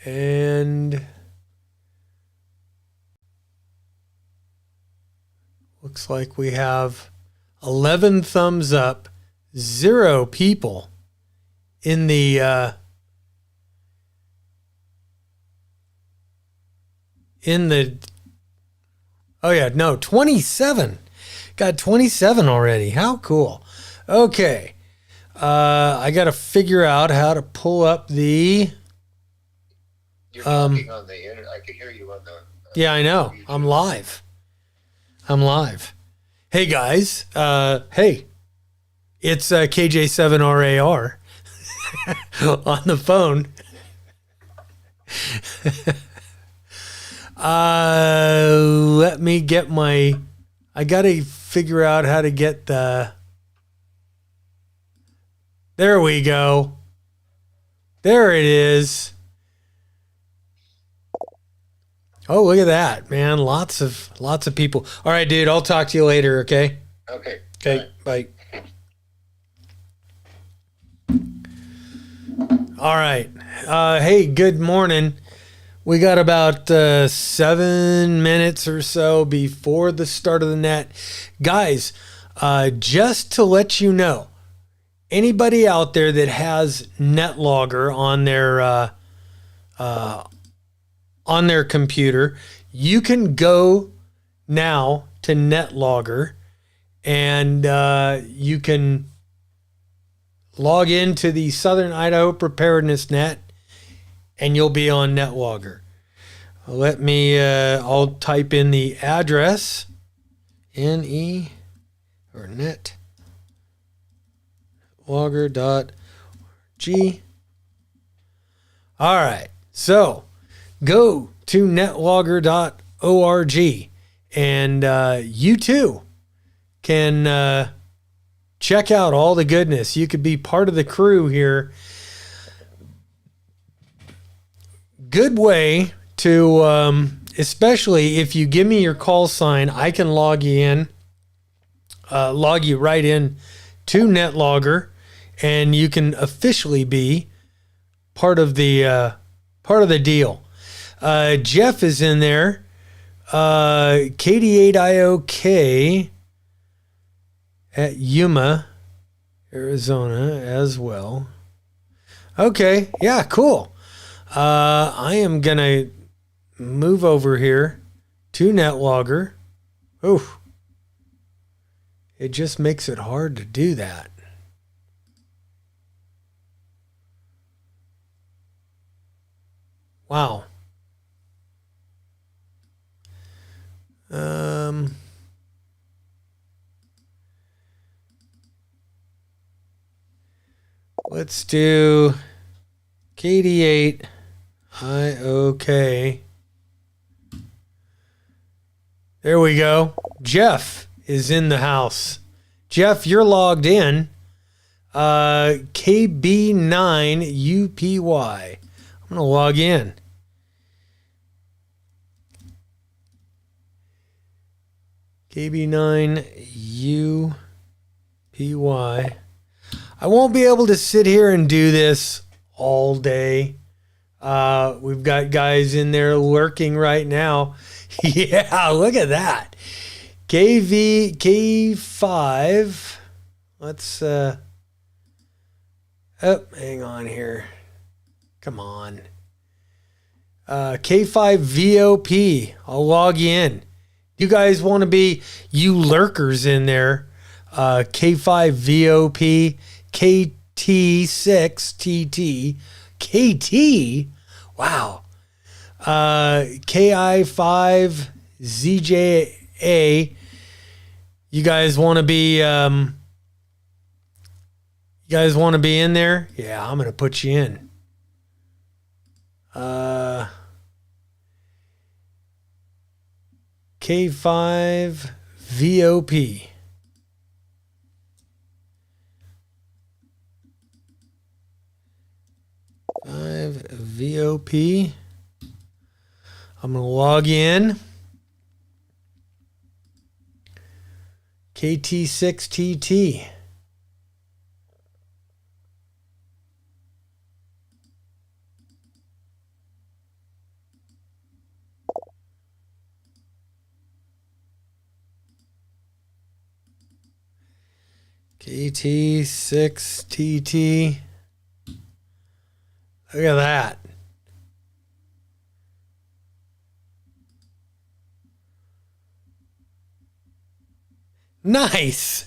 And looks like we have 11 thumbs up, 0 people in the oh yeah, no, 27. Got 27 already. How cool. Okay. I got to figure out how to pull up the You're talking on the internet. I can hear you on the yeah, I know. YouTube. I'm live. Hey guys. Hey. It's KJ7RAR on the phone. Let me get I got to figure out how to get there we go. There it is. Oh, look at that, man. Lots of people. All right, dude, I'll talk to you later, okay? Okay. Okay, bye. All right. Hey, good morning. We got about 7 minutes or so before the start of the net. Guys, just to let you know, anybody out there that has NetLogger on their computer, you can go now to NetLogger and you can log into the Southern Idaho Preparedness Net and you'll be on NetLogger. Let me, I'll type in the address, NE or netlogger.org. All right, so go to netlogger.org and you too can check out all the goodness. You could be part of the crew here. Good way to, especially if you give me your call sign, I can log you right in to NetLogger, and you can officially be part of the deal. Jeff is in there. KD8IOK at Yuma, Arizona as well. Okay, yeah, cool. I am going to move over here to NetLogger. Oof. It just makes it hard to do that. Wow. Let's do KD8IOK. There we go. Jeff is in the house. Jeff, you're logged in. KB9UPY. I'm going to log in. KB9UPY. I won't be able to sit here and do this all day. We've got guys in there lurking right now. Yeah, look at that. K5. Let's, oh, hang on here. Come on. K5VOP. I'll log you in. You guys want to be, you lurkers in there. K5VOP, KT6TT, KT. Wow. KI5ZJA. You guys want to be in there? Yeah, I'm going to put you in. K5VOP. VOP. I'm going to log in. KT6TT. KT6TT. Look at that. Nice.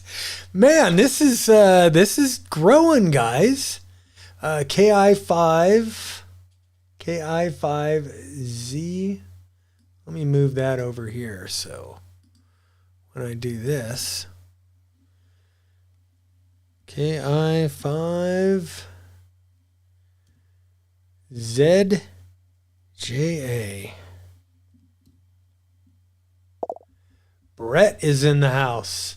Man, this is growing, guys. KI5Z. Let me move that over here. So when I do this, KI5ZJA. Brett is in the house.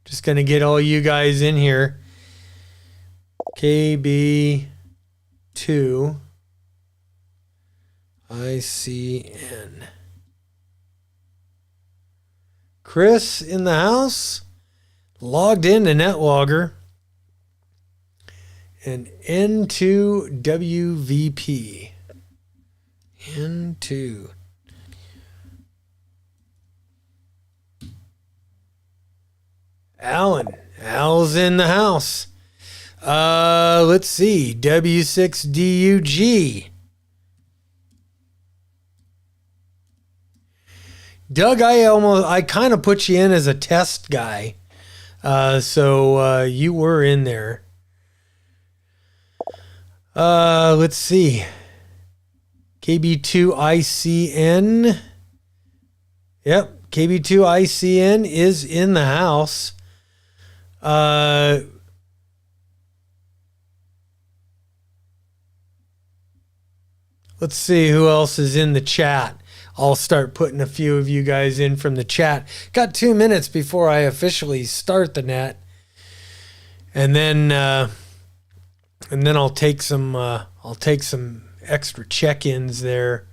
Just going to get all you guys in here. KB2 ICN. Chris in the house. Logged into NetLogger. And N2WVP. N2. Al's in the house. Let's see. W6DUG. Doug, I kind of put you in as a test guy. So you were in there. Let's see. KB2ICN. Yep. KB2ICN is in the house. Let's see who else is in the chat. I'll start putting a few of you guys in from the chat. Got 2 minutes before I officially start the net, and then I'll take some extra check-ins there.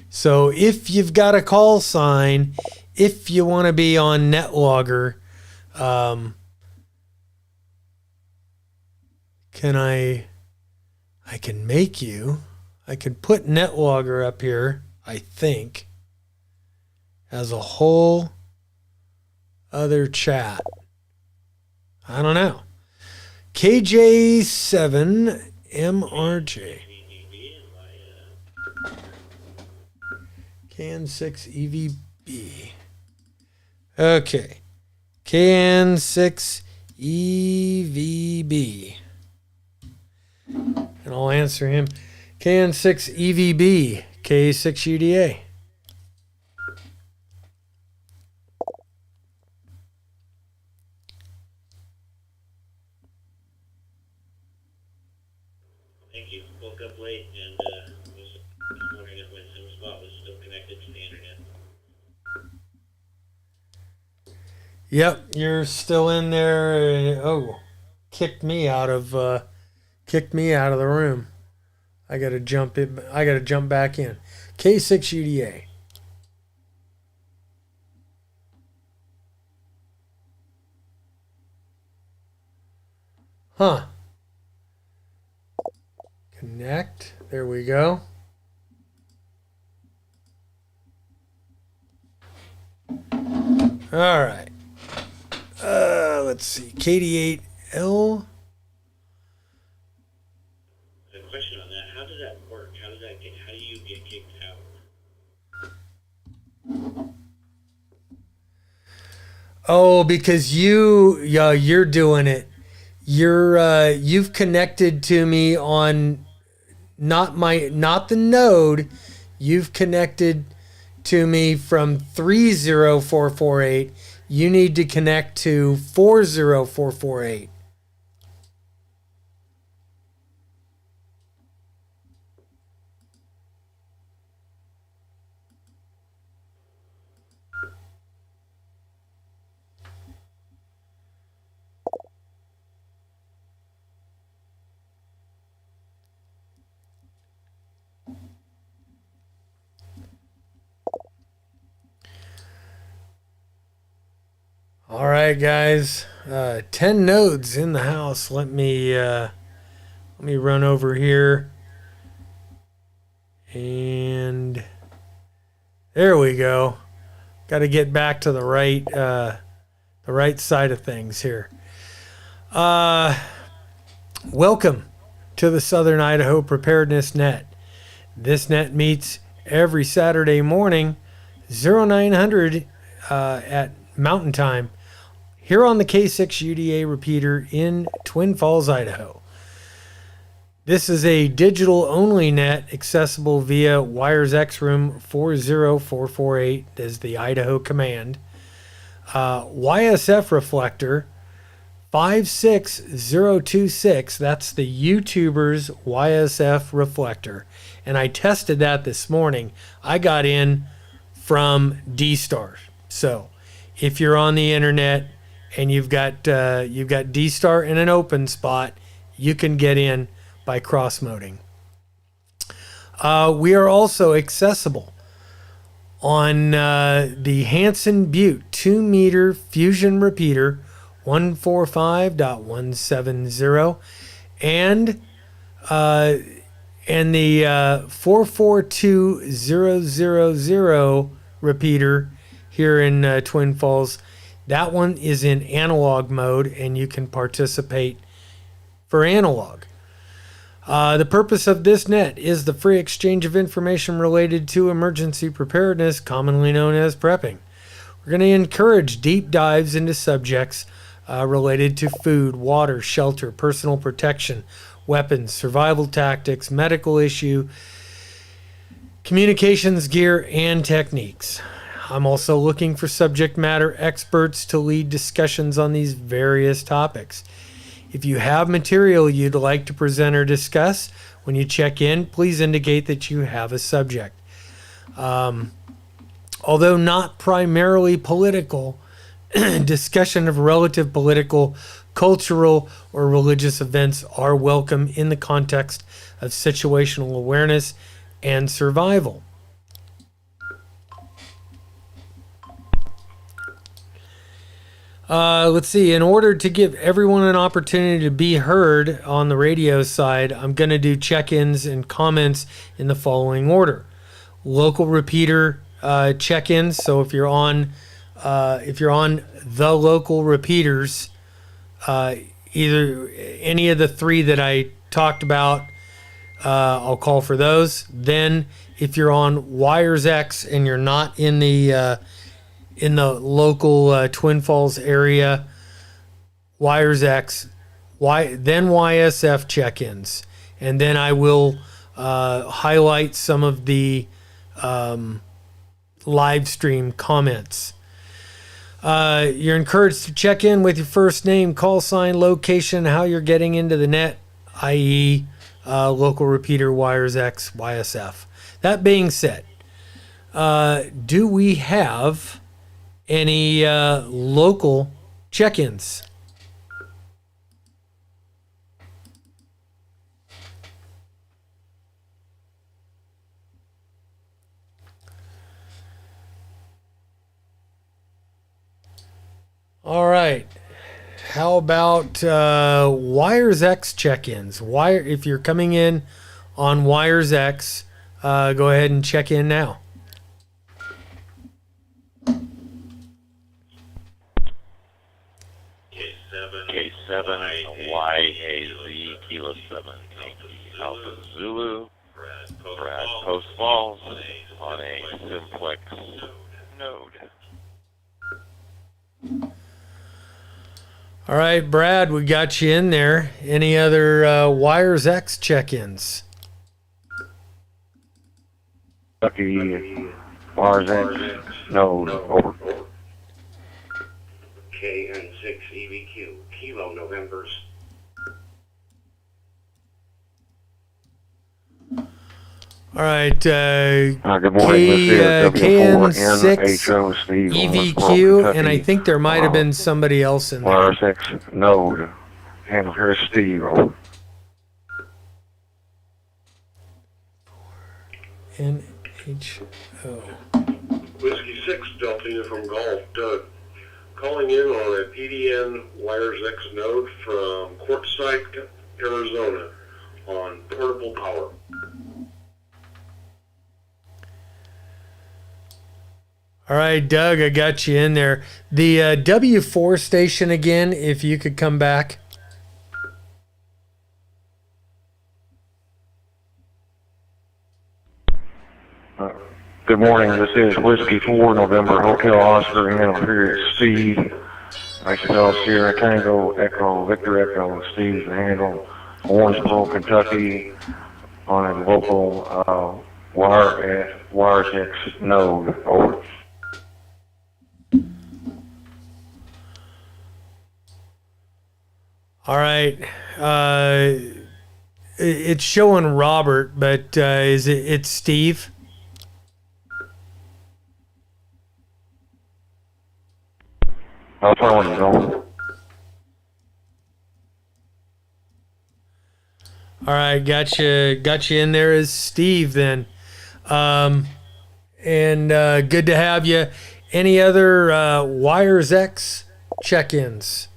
So if you've got a call sign, if you want to be on NetLogger, I can make you. I can put NetLogger up here, I think, as a whole other chat. I don't know. KJ7MRJ. KN6EVB. Okay. KN6EVB. And I'll answer him. KN6EVB. K6UDA. Thank you. Woke up late and was wondering if my SIM spot was still connected to the internet. Yep, you're still in there. Oh, kicked me out of the room. I gotta jump back in. K6UDA. Huh. Connect. There we go. All right. Let's see. KD8L. A question on that. How does that work? How do you get kicked out? Oh, because you're doing it. You've connected to me on not the node. You've connected to me from 30448. You need to connect to 40448. All right, guys. 10 nodes in the house. Let me run over here. And there we go. Got to get back to the right the right side of things here. Welcome to the Southern Idaho Preparedness Net. This net meets every Saturday morning, 0900 at Mountain Time, here on the K6 UDA repeater in Twin Falls, Idaho. This is a digital-only net accessible via WiresX room 40448 as the Idaho Command. YSF reflector 56026, that's the YouTuber's YSF reflector. And I tested that this morning. I got in from D-Star. So if you're on the internet and you've got D-Star in an open spot, you can get in by cross-moding. We are also accessible on the Hanson Butte 2-meter fusion repeater 145.170 and the 442000 repeater here in Twin Falls. That one is in analog mode, and you can participate for analog. The purpose of this net is the free exchange of information related to emergency preparedness, commonly known as prepping. We're going to encourage deep dives into subjects related to food, water, shelter, personal protection, weapons, survival tactics, medical issue, communications gear, and techniques. I'm also looking for subject matter experts to lead discussions on these various topics. If you have material you'd like to present or discuss, when you check in, please indicate that you have a subject. Although not primarily political, discussion of relative political, cultural, or religious events are welcome in the context of situational awareness and survival. Let's see. In order to give everyone an opportunity to be heard on the radio side, I'm going to do check-ins and comments in the following order. Local repeater check-ins. So if you're on the local repeaters, either any of the three that I talked about, I'll call for those. Then if you're on WiresX and you're not in the local Twin Falls area, WiresX, then YSF check-ins. And then I will highlight some of the live stream comments. You're encouraged to check in with your first name, call sign, location, how you're getting into the net, i.e. Local repeater, WiresX, YSF. That being said, do we have any local check-ins? All right. How about WiresX check-ins? If you're coming in on WiresX, go ahead and check in now. K7 YAZ Kilo 7 Alpha Zulu Brad Post Falls on a simplex node. All right, Brad, we got you in there. Any other WiresX check-ins? Lucky WiresX node over. KN6 EVQ, Kilo Novembers. All right, Good morning. KN6 EVQ, and I think there might have been somebody else in there. WiresX node, and here's Steve. NHO. Whiskey 6 Delta from Golf, Doug. Calling in on a PDN WiresX node from Quartzsite, Arizona on portable power. All right, Doug, I got you in there. The W4 station again, if you could come back. Good morning. This is Whiskey 4 November Hotel Oscar, and I'm here at Steve. I spell Sierra Tango Echo Victor Echo. Steve's the handle, Owensboro, Kentucky, on a local WiresX node. Over. All right. It's showing Robert, but is it? It's Steve. How far are you going? All right, got you in there as Steve then, and good to have you. Any other WiresX check-ins?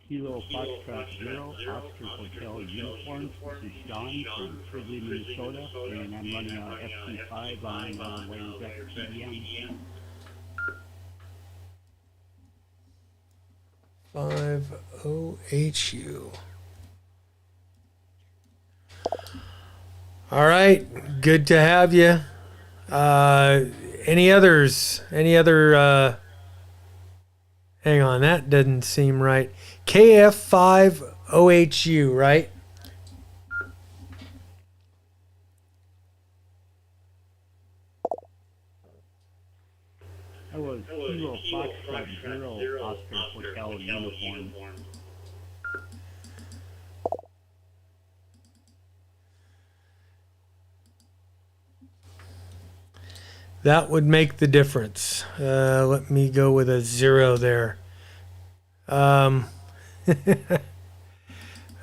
Kilo Foxtrot 0, Oscar Hotel Uniform. This is Sean from Frigley, Minnesota, and I'm running FC5 on WiresX PDM. 50HU. All right, good to have you. Any others? Any other? Hang on, that doesn't seem right. KF5OHU, right? That was Kilo Foxtrot 0, Oscar Hotel Uniform. That would make the difference. Let me go with a 0 there.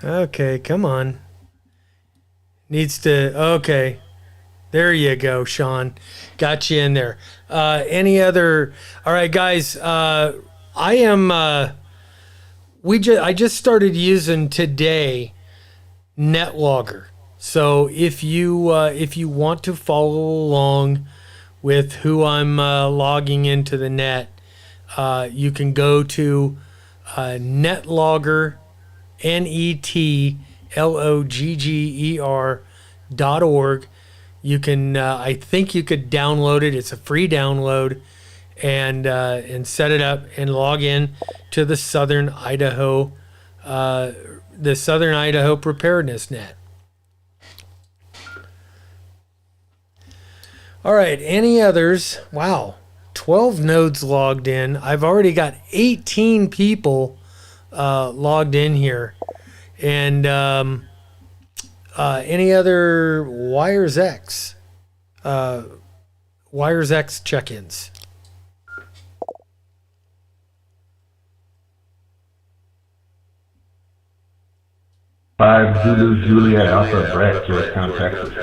Okay, come on. Needs to, okay. There you go, Sean. Got you in there. Any other, all right, guys, I just started using today NetLogger. So if you want to follow along with who I'm logging into the net, you can go to NetLogger, NETLOGGER.org. You can, I think you could download it. It's a free download, and set it up and log in to the Southern Idaho Preparedness Net. All right, any others? Wow, 12 nodes logged in. I've already got 18 people logged in here. And any other WiresX check-ins? Five Zulu Juliet Alpha Brett, Georgetown, Texas.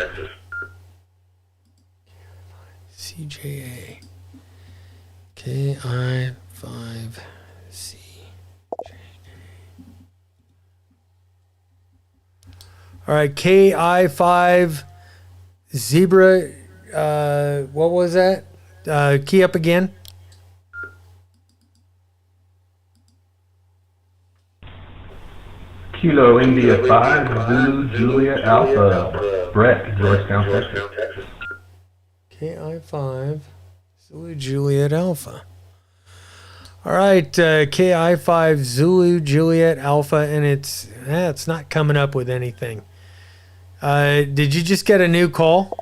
CJA KI5C. All right, KI5 Zebra. What was that? Key up again. Kilo India 5 Zulu Juliet Alpha Brett, Georgetown, Texas. KI5 Zulu Juliet Alpha. All right, KI5 Zulu Juliet Alpha, and it's not coming up with anything. Did you just get a new call?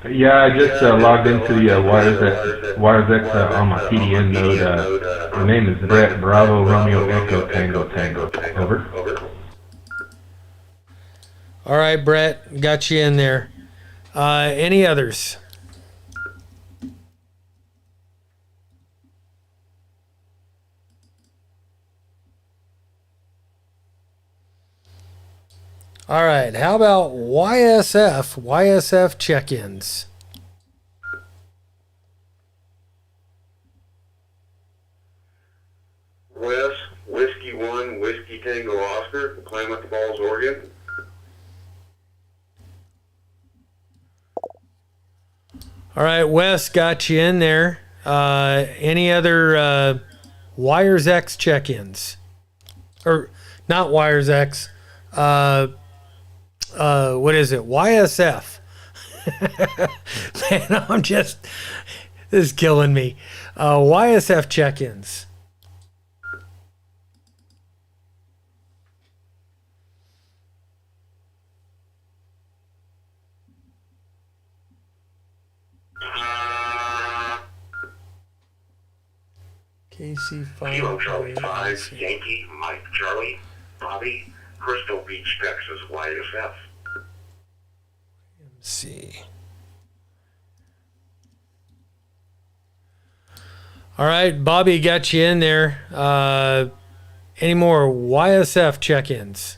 Yeah, I just logged into the WiresX on my PDN node. The name is Brett Bravo Romeo Echo Tango Tango. Over. All right, Brett, got you in there. Any others? All right, how about YSF check-ins? Wes, Whiskey 1, Whiskey Tango Oscar, Klamath Falls, Oregon. All right, Wes, got you in there. Any other WiresX check-ins? Or not WiresX. What is it? YSF. Man, this is killing me. YSF check-ins. KC5. Kilo Charlie 5, Yankee, Mike Charlie, Bobby, Crystal Beach, Texas, YSF. See. All right, Bobby got you in there. Any more YSF check-ins?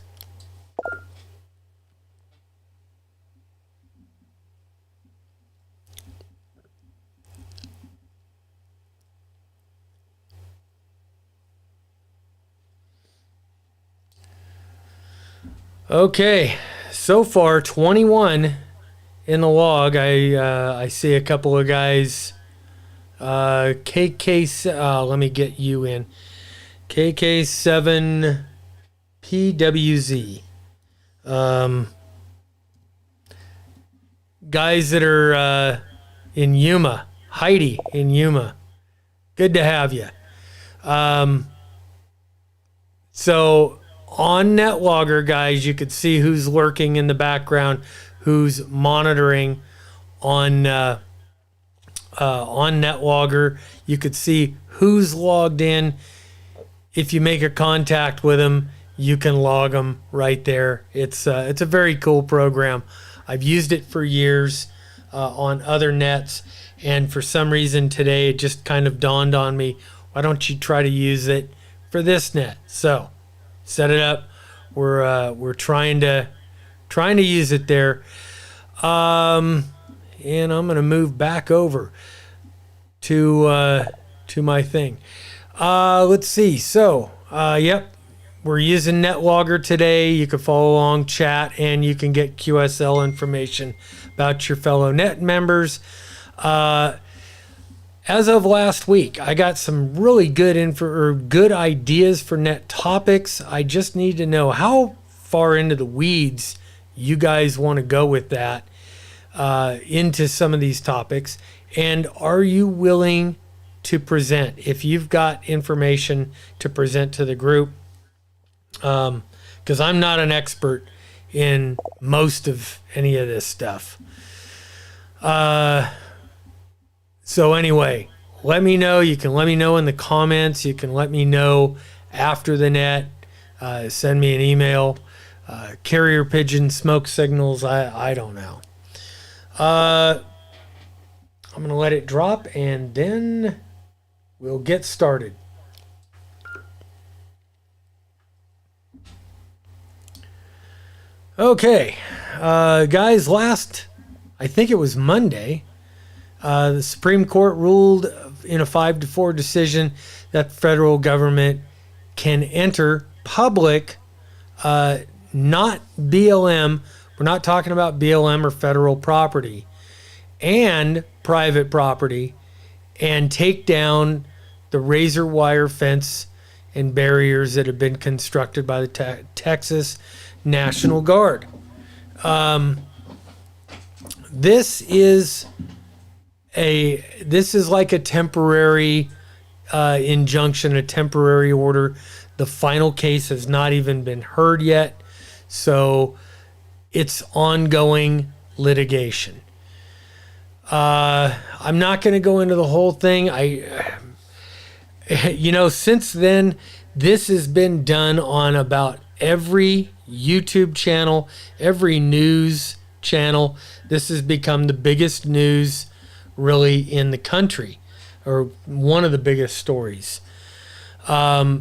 Okay, so far 21 in the log. I see a couple of guys. KK, let me get you in. KK7 PWZ. Guys that are in Yuma. Heidi in Yuma. Good to have you. So on NetLogger, guys, you could see who's lurking in the background, who's monitoring on NetLogger. You could see who's logged in. If you make a contact with them, you can log them right there. It's a very cool program. I've used it for years on other nets, and for some reason today it just kind of dawned on me, why don't you try to use it for this net? So set it up. We're trying to use it there. And I'm gonna move back over to my thing. Let's see. So yep, we're using NetLogger today. You can follow along, chat, and you can get QSL information about your fellow net members. As of last week, I got some really good ideas for net topics. I just need to know how far into the weeds you guys want to go with that, into some of these topics. And are you willing to present if you've got information to present to the group? Because I'm not an expert in most of any of this stuff. So anyway, let me know. You can let me know in the comments. You can let me know after the net. Send me an email. Carrier pigeon, smoke signals. I don't know. I'm going to let it drop and then we'll get started. Okay, guys, I think it was Monday, the Supreme Court ruled in a 5-4 decision that the federal government can enter public, not BLM. We're not talking about BLM or federal property, and private property, and take down the razor wire fence and barriers that have been constructed by the Texas National Guard. This is like a temporary injunction, a temporary order. The final case has not even been heard yet, so it's ongoing litigation. I'm not going to go into the whole thing. Since then, this has been done on about every YouTube channel, every news channel. This has become the biggest news really in the country, or one of the biggest stories. The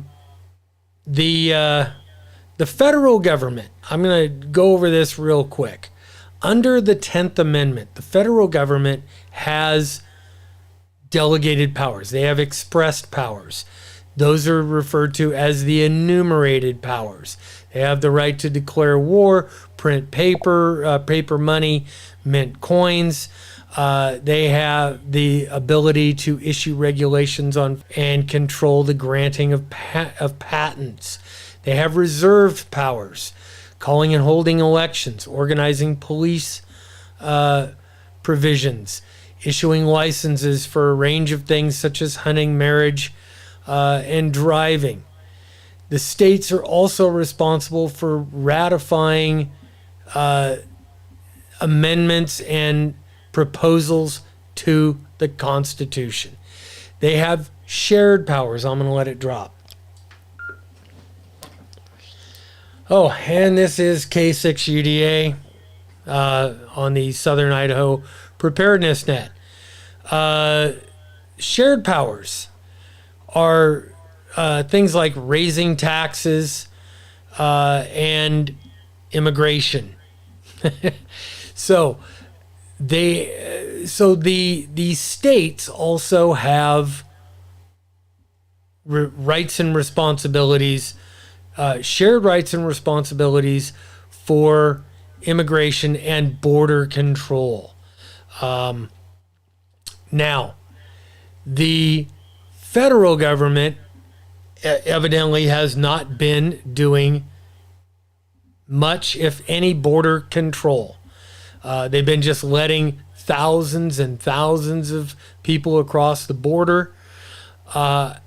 federal government, I'm going to go over this real quick. Under the 10th Amendment, the federal government has delegated powers. They have expressed powers. Those are referred to as the enumerated powers. They have the right to declare war, print paper, paper money, mint coins. They have the ability to issue regulations on and control the granting of patents. They have reserved powers, calling and holding elections, organizing police provisions, issuing licenses for a range of things such as hunting, marriage, and driving. The states are also responsible for ratifying amendments and proposals to the Constitution. They have shared powers. I'm going to let it drop. Oh, and this is K6UDA on the Southern Idaho Preparedness Net. Shared powers are things like raising taxes and immigration. So the states also have rights and responsibilities, shared rights and responsibilities for immigration and border control. Now, the federal government evidently has not been doing much, if any, border control. They've been just letting thousands and thousands of people across the border. I'm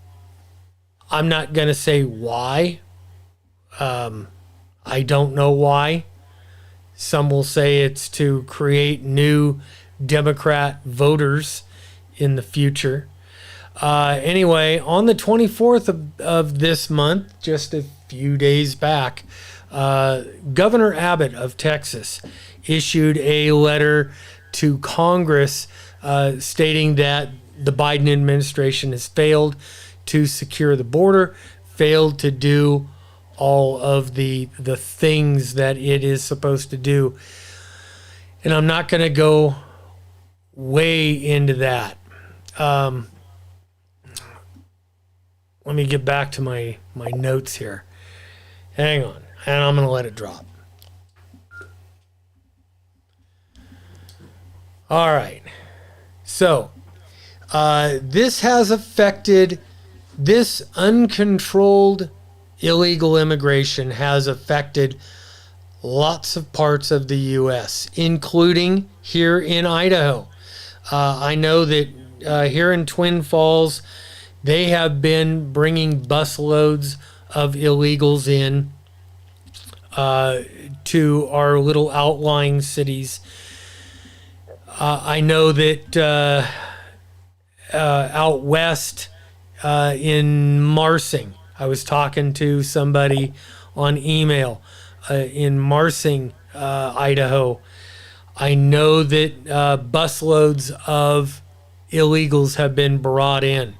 not going to say why. I don't know why. Some will say it's to create new Democrat voters in the future. Anyway, on the 24th of this month, just a few days back, Governor Abbott of Texas issued a letter to Congress stating that the Biden administration has failed to secure the border, failed to do all of the things that it is supposed to do. And I'm not going to go way into that. Let me get back to my notes here. Hang on. And I'm going to let it drop. All right. So, this has affected, this uncontrolled illegal immigration has affected lots of parts of the U.S., including here in Idaho. I know that here in Twin Falls, they have been bringing busloads of illegals in to our little outlying cities. I know that out west in Marsing, I was talking to somebody on email in Marsing, Idaho. I know that busloads of illegals have been brought in.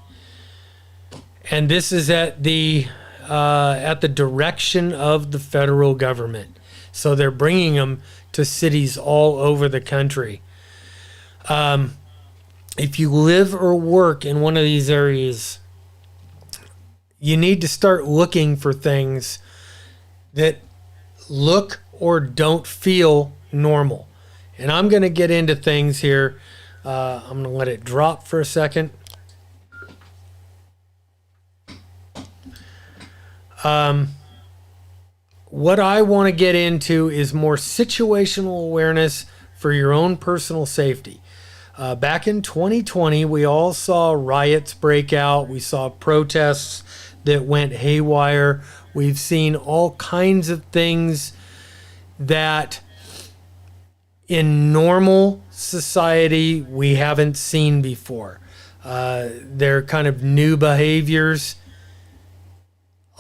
And this is at the direction of the federal government. So they're bringing them to cities all over the country. If you live or work in one of these areas, you need to start looking for things that look or don't feel normal. And I'm going to get into things here. I'm going to let it drop for a second. What I want to get into is more situational awareness for your own personal safety. Back in 2020, we all saw riots break out. We saw protests that went haywire. We've seen all kinds of things that in normal society we haven't seen before. They're kind of new behaviors.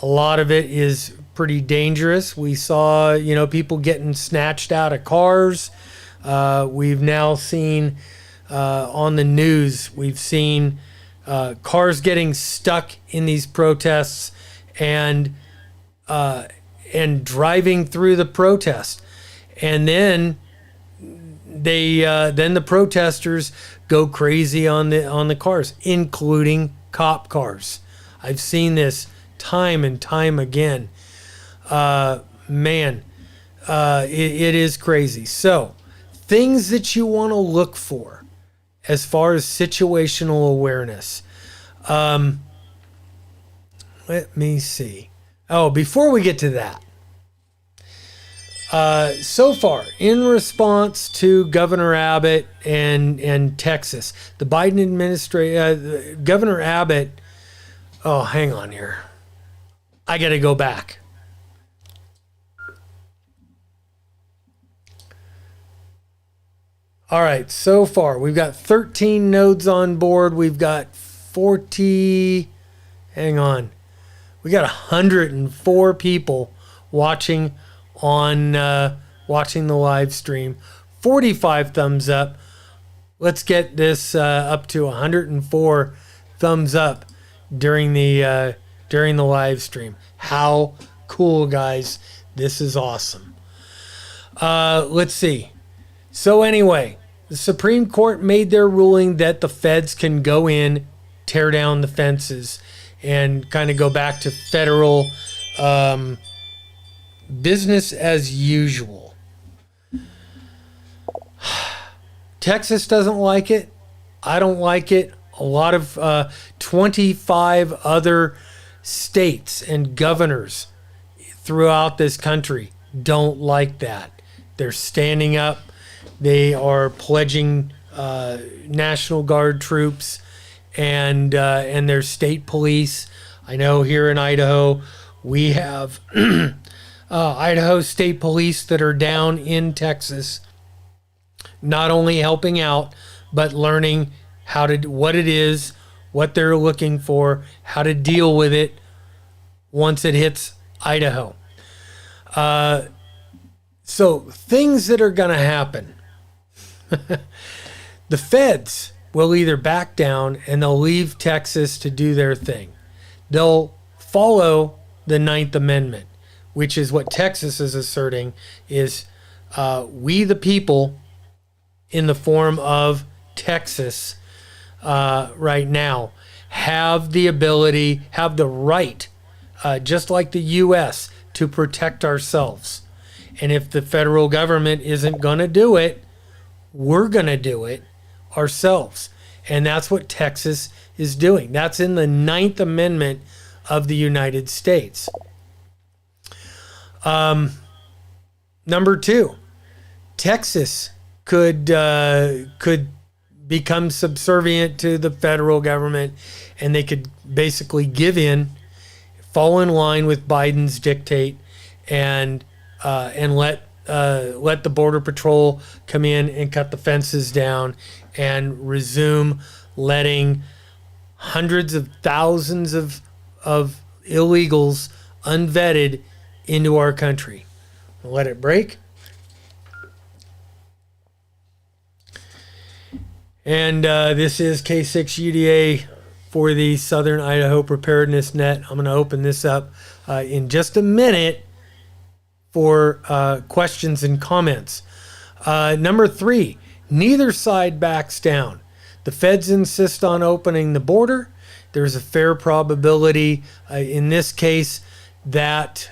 A lot of it is pretty dangerous. We saw, people getting snatched out of cars. We've now seen on the news, we've seen cars getting stuck in these protests and driving through the protest. And then then the protesters go crazy on the cars, including cop cars. I've seen this time and time again. Man, it is crazy. So, things that you want to look for as far as situational awareness. Let me see. Oh, before we get to that, so far, in response to Governor Abbott and Texas, the Biden administration, Governor Abbott, oh, hang on here. I got to go back. All right, so far, we've got 13 nodes on board. We've got 40, hang on. We got 104 people watching watching the live stream. 45 thumbs up. Let's get this up to 104 thumbs up during the live stream. How cool, guys. This is awesome. Let's see. So anyway, the Supreme Court made their ruling that the feds can go in, tear down the fences, and kind of go back to federal business as usual. Texas doesn't like it. I don't like it. A lot of 25 other states and governors throughout this country don't like that. They're standing up. They are pledging National Guard troops and their state police. I know here in Idaho, we have Idaho State Police that are down in Texas, not only helping out, but learning what it is, what they're looking for, how to deal with it once it hits Idaho. So things that are going to happen. The feds will either back down and they'll leave Texas to do their thing. They'll follow the 9th Amendment, which is what Texas is asserting is we the people in the form of Texas right now have the ability, have the right, just like the U.S., to protect ourselves. And if the federal government isn't going to do it, we're going to do it ourselves. And that's what Texas is doing. That's in the 9th Amendment of the United States. Number 2, Texas could become subservient to the federal government, and they could basically give in, fall in line with Biden's dictate, and let the Border Patrol come in and cut the fences down and resume letting hundreds of thousands of illegals unvetted into our country. Let it break. And this is K6UDA for the Southern Idaho Preparedness Net. I'm going to open this up in just a minute for questions and comments. Number 3, neither side backs down. The feds insist on opening the border. There's a fair probability in this case that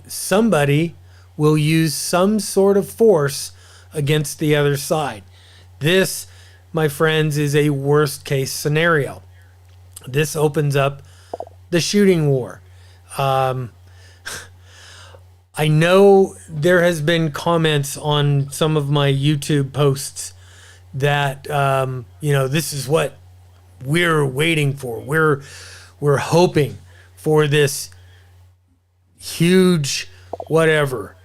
somebody will use some sort of force against the other side. This, my friends, is a worst case scenario. This opens up the shooting war. I know there has been comments on some of my YouTube posts that, this is what we're waiting for. We're hoping for this huge whatever.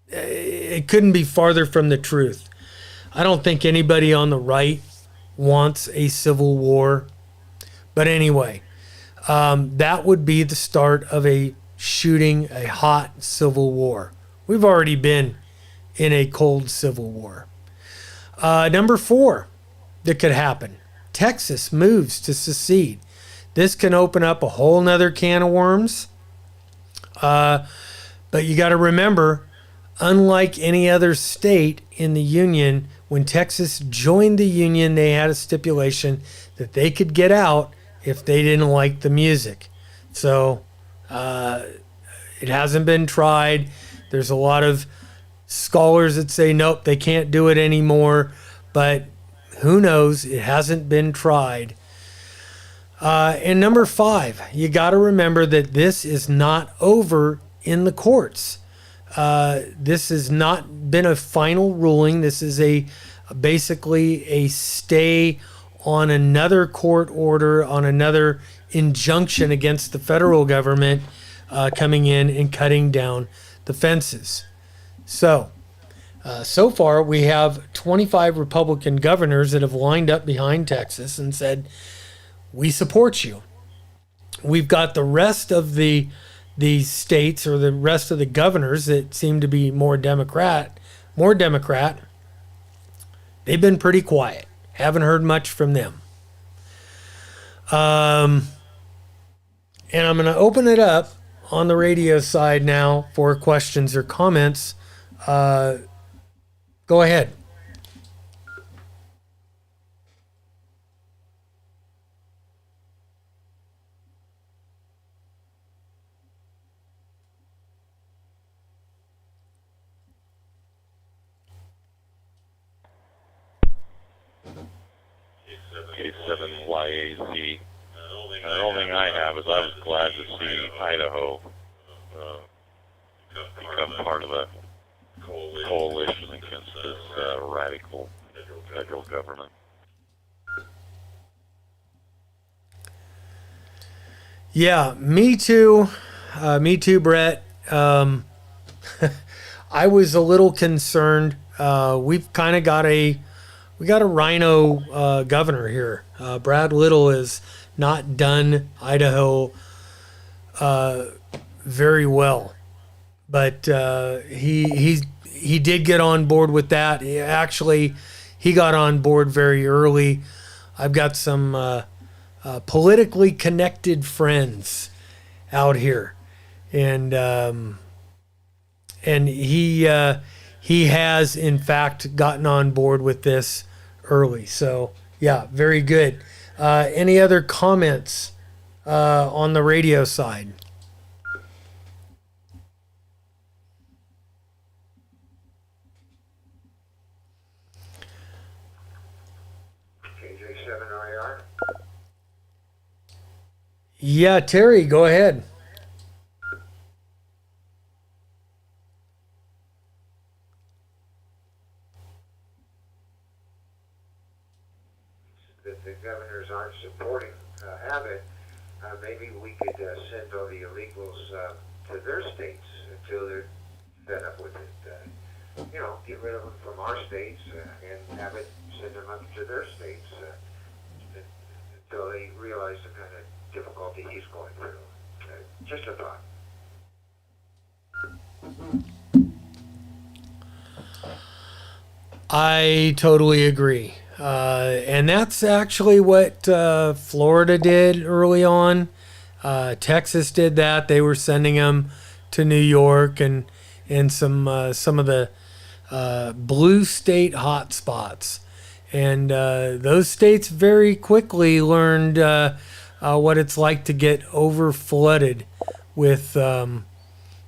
It couldn't be farther from the truth. I don't think anybody on the right wants a civil war. But anyway, that would be the start of a hot civil war. We've already been in a cold civil war. Number 4 that could happen. Texas moves to secede. This can open up a whole nother can of worms. But you got to remember, unlike any other state in the Union, when Texas joined the Union, they had a stipulation that they could get out if they didn't like the music. So it hasn't been tried. There's a lot of scholars that say, nope, they can't do it anymore. But who knows? It hasn't been tried. And number 5, you got to remember that this is not over in the courts. This has not been a final ruling. This is basically a stay on another court order, on another injunction against the federal government coming in and cutting down the fences. So far we have 25 Republican governors that have lined up behind Texas and said, we support you. We've got the rest of the states, or the rest of the governors that seem to be more Democrat. They've been pretty quiet. Haven't heard much from them. And I'm going to open it up on the radio side now for questions or comments. Go ahead. K7YAZ. The only thing I have is I was glad to see Idaho become part of a coalition against this radical federal government. Yeah, me too. Me too, Brett. I was a little concerned. We've kind of got a rhino governor here. Brad Little has not done Idaho very well, but he did get on board with that. He got on board very early. I've got some politically connected friends out here, and he has in fact gotten on board with this early. So yeah, very good. Any other comments on the radio side? KJ7IR. Yeah, Terry, go ahead. That the governors aren't supporting Abbott, maybe we could send all the illegals to their states until they're fed up with it. Get rid of them from our states and Abbott send them up to their states until they realize the kind of difficulty he's going through. Just a thought. I totally agree. And that's actually what Florida did early on. Texas did that. They were sending them to New York and some of the blue state hot spots. And those states very quickly learned what it's like to get over flooded with the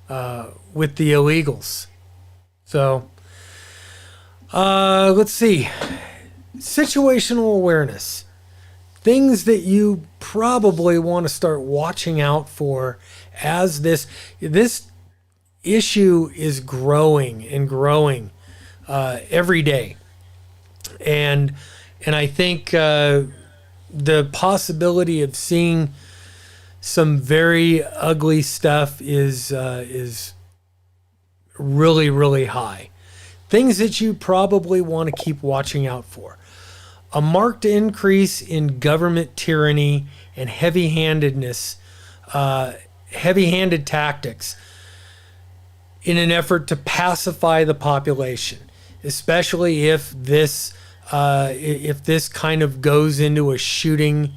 illegals. So let's see. Situational awareness. Things that you probably want to start watching out for as this issue is growing and growing every day. And I think the possibility of seeing some very ugly stuff is really, really high. Things that you probably want to keep watching out for. A marked increase in government tyranny and heavy-handed tactics in an effort to pacify the population, especially if this kind of goes into a shooting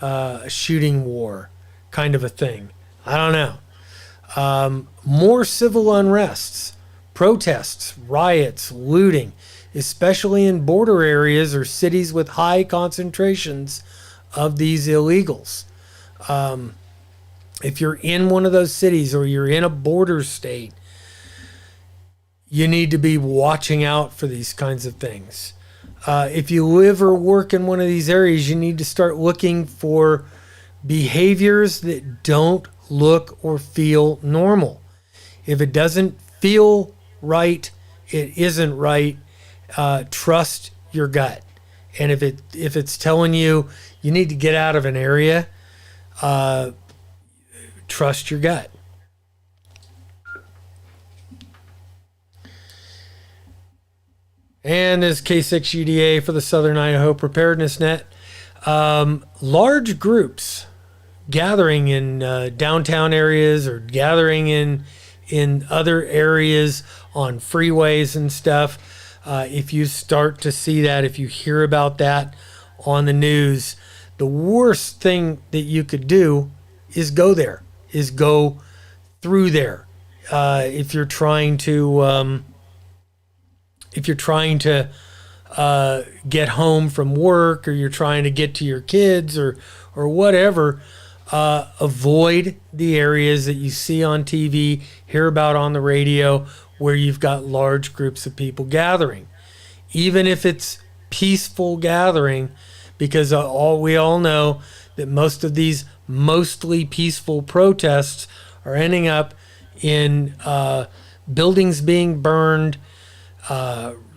war kind of a thing. I don't know. More civil unrests, protests, riots, looting, especially in border areas or cities with high concentrations of these illegals. If you're in one of those cities or you're in a border state, you need to be watching out for these kinds of things. If you live or work in one of these areas, you need to start looking for behaviors that don't look or feel normal. If it doesn't feel right, it isn't right. Trust your gut. And if it's telling you you need to get out of an area, trust your gut. And as K6UDA for the Southern Idaho Preparedness Net, large groups gathering in downtown areas or gathering in other areas on freeways and stuff. If you start to see that, if you hear about that on the news, the worst thing that you could do is go there, is go through there. If you're trying to get home from work, or you're trying to get to your kids or whatever, avoid the areas that you see on TV, hear about on the radio, where you've got large groups of people gathering. Even if it's peaceful gathering, because we all know that most of these mostly peaceful protests are ending up in buildings being burned,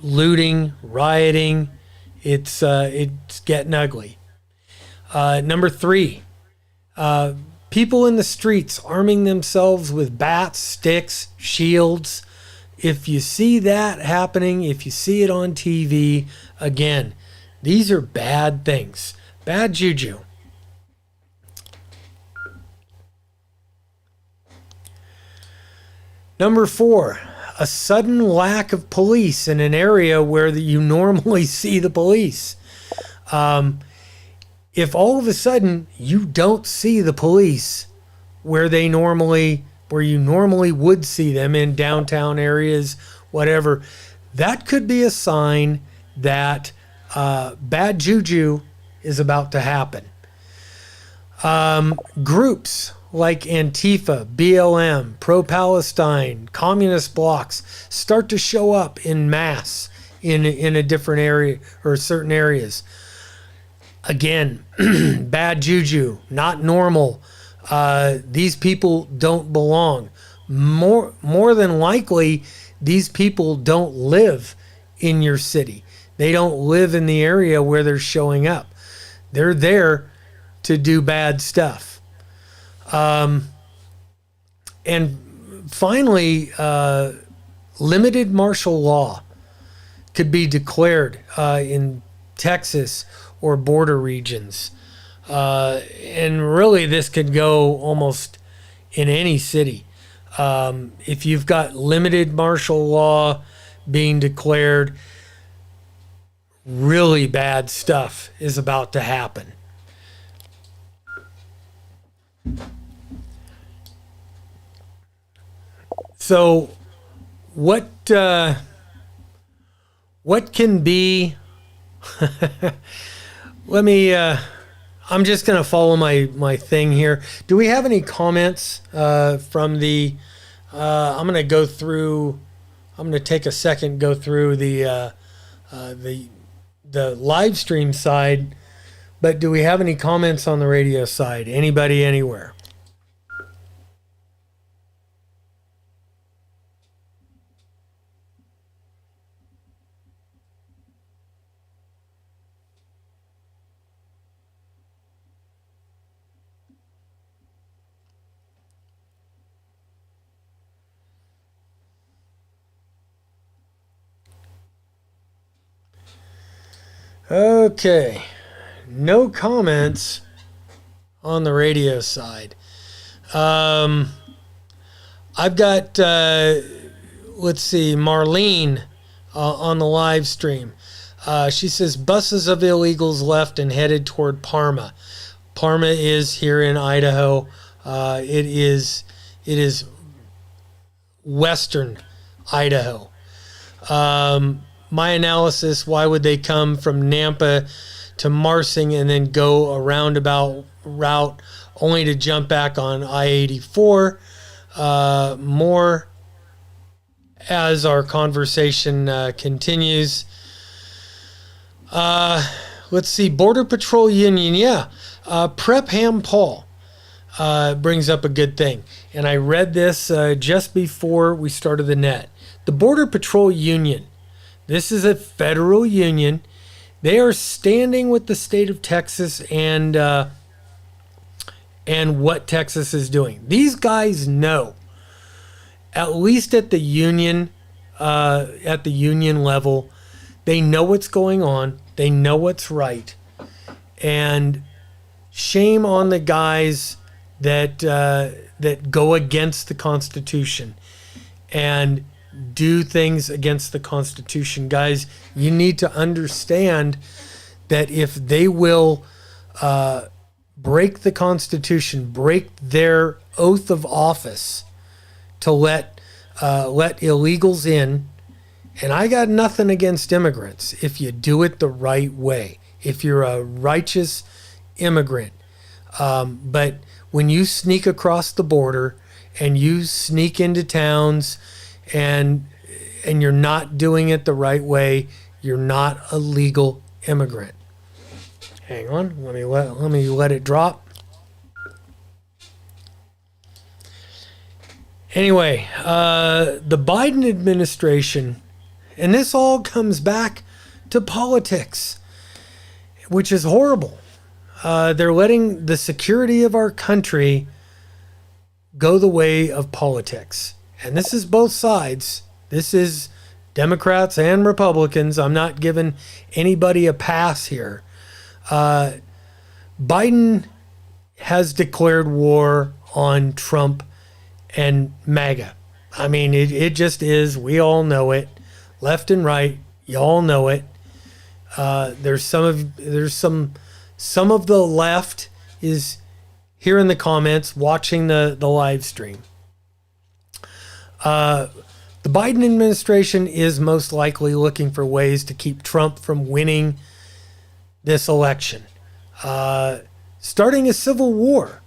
looting, rioting. It's getting ugly. Number 3, people in the streets arming themselves with bats, sticks, shields. If you see that happening, if you see it on TV, again, these are bad things, bad juju. Number 4, a sudden lack of police in an area where you normally see the police. If all of a sudden you don't see the police where you normally would see them in downtown areas, whatever, that could be a sign that bad juju is about to happen. Groups like Antifa, BLM, pro-Palestine, communist blocs start to show up in mass in a different area or certain areas. Again, bad juju, not normal. These people don't belong. More than likely, these people don't live in your city. They don't live in the area where they're showing up. They're there to do bad stuff. And finally, limited martial law could be declared in Texas or border regions. And really, this could go almost in any city. If you've got limited martial law being declared, really bad stuff is about to happen. So, what can be? Let me. I'm just going to follow my thing here. Do we have any comments from the? I'm going to go through. I'm going to take a second, go through the live stream side. But do we have any comments on the radio side? Anybody, anywhere? Okay, no comments on the radio side. I've got, let's see, Marlene on the live stream. She says buses of illegals left and headed toward Parma. Parma is here in Idaho. It is western Idaho. My analysis, why would they come from Nampa to Marsing and then go a roundabout route only to jump back on I-84. More as our conversation continues. Let's see. Border Patrol Union. Yeah. Prep Ham Paul brings up a good thing. And I read this just before we started the net. The Border Patrol Union. This is a federal union. They are standing with the state of Texas and what Texas is doing. These guys know, at least at the union level, they know what's going on. They know what's right. And shame on the guys that go against the Constitution and do things against the Constitution. Guys, you need to understand that if they will break the Constitution, break their oath of office to let illegals in, and I got nothing against immigrants if you do it the right way, if you're a righteous immigrant. But when you sneak across the border and you sneak into towns and you're not doing it the right way, you're not a legal immigrant. Hang on, let me let it drop. Anyway, the Biden administration, and this all comes back to politics, which is horrible. They're letting the security of our country go the way of politics. And this is both sides. This is Democrats and Republicans. I'm not giving anybody a pass here. Biden has declared war on Trump and MAGA. I mean, it just is. We all know it. Left and right, you all know it. There's some of the left is here in the comments watching the live stream. The Biden administration is most likely looking for ways to keep Trump from winning this election. Starting a civil war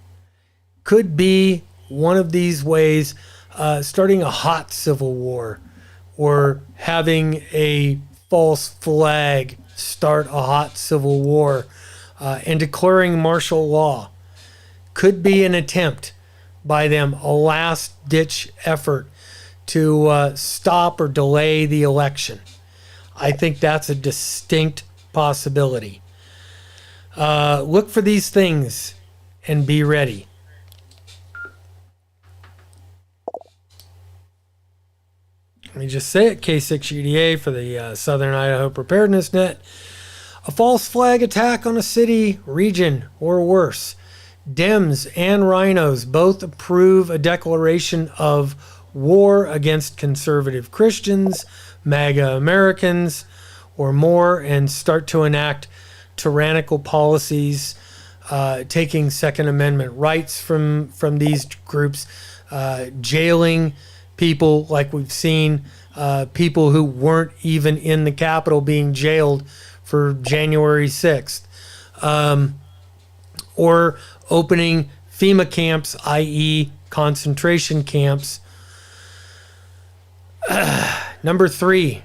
could be one of these ways, starting a hot civil war or having a false flag start a hot civil war and declaring martial law could be an attempt by them, a last-ditch effort to stop or delay the election. I think that's a distinct possibility. Look for these things and be ready. Let me just say it, K6UDA for the Southern Idaho Preparedness Net. A false flag attack on a city, region, or worse. Dems and rhinos both approve a declaration of war against conservative Christians, MAGA Americans, or more, and start to enact tyrannical policies, taking Second Amendment rights from these groups, jailing people like we've seen, people who weren't even in the Capitol being jailed for January 6th, or opening FEMA camps, i.e. concentration camps. Number 3,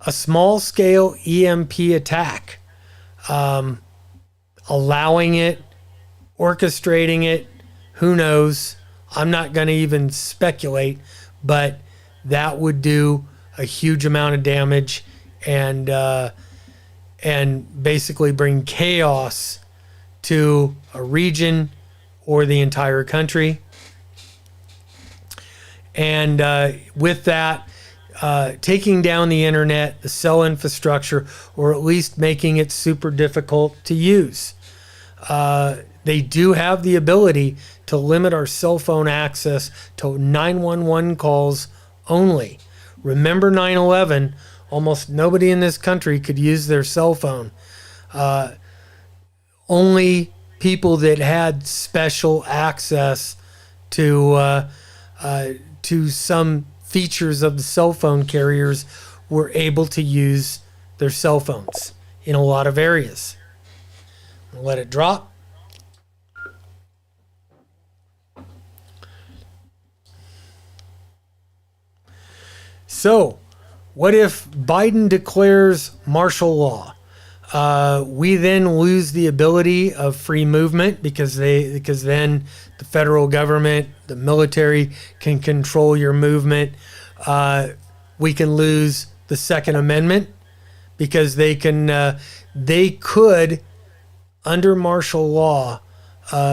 a small-scale EMP attack, allowing it, orchestrating it, who knows? I'm not going to even speculate, but that would do a huge amount of damage and basically bring chaos to a region or the entire country. And with that, taking down the internet, the cell infrastructure, or at least making it super difficult to use. They do have the ability to limit our cell phone access to 911 calls only. Remember 9/11, almost nobody in this country could use their cell phone. Only people that had special access to some features of the cell phone carriers were able to use their cell phones in a lot of areas. Let it drop. So, what if Biden declares martial law? We then lose the ability of free movement because then the federal government, the military can control your movement. We can lose the Second Amendment because they could, under martial law,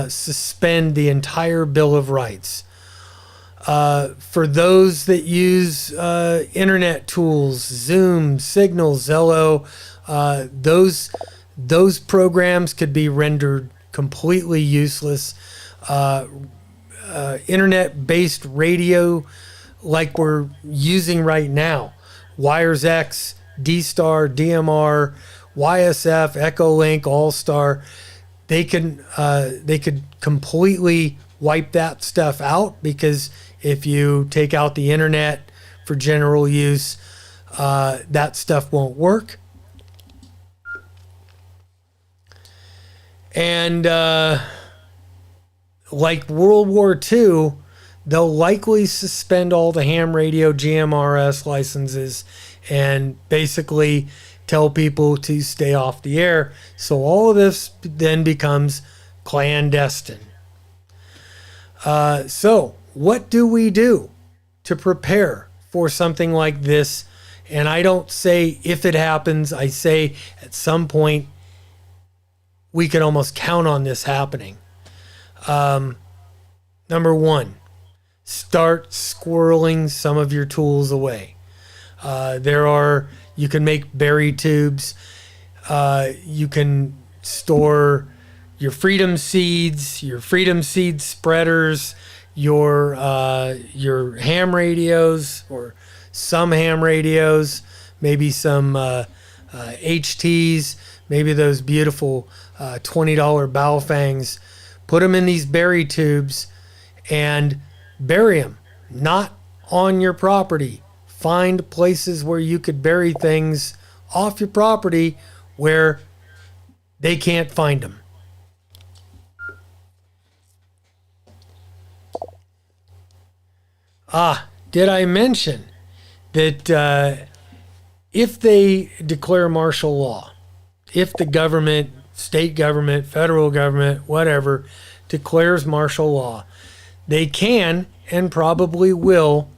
suspend the entire Bill of Rights. For those that use internet tools, Zoom, Signal, Zello, those programs could be rendered completely useless. Internet-based radio, like we're using right now, WiresX, D-Star, DMR, YSF, Echolink, All-Star, they could completely wipe that stuff out, because if you take out the internet for general use, that stuff won't work. And like World War II, they'll likely suspend all the ham radio GMRS licenses and basically tell people to stay off the air. So all of this then becomes clandestine. So what do we do to prepare for something like this? And I don't say if it happens, I say at some point we can almost count on this happening. Number one, start squirreling some of your tools away. You can make berry tubes. You can store your freedom seeds, your freedom seed spreaders, your ham radios, or some ham radios, maybe some HTs, maybe those beautiful $20 Baofangs. Put them in these berry tubes and bury them, not on your property. Find places where you could bury things off your property where they can't find them. Did I mention that if they declare martial law, if the government, state government, federal government, whatever, declares martial law, they can and probably will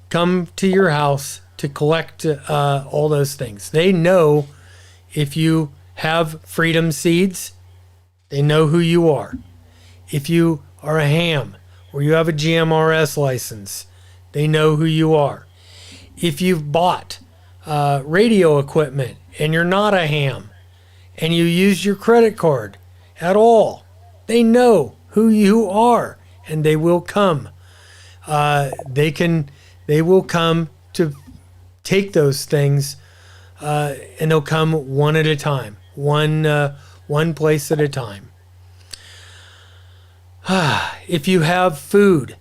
come to your house to collect all those things. They know if you have freedom seeds, they know who you are. If you are a ham or you have a GMRS license, they know who you are. If you've bought radio equipment and you're not a ham and you use your credit card at all, they know who you are, and they will come. They will come to take those things, and they'll come one at a time, one place at a time. If you have food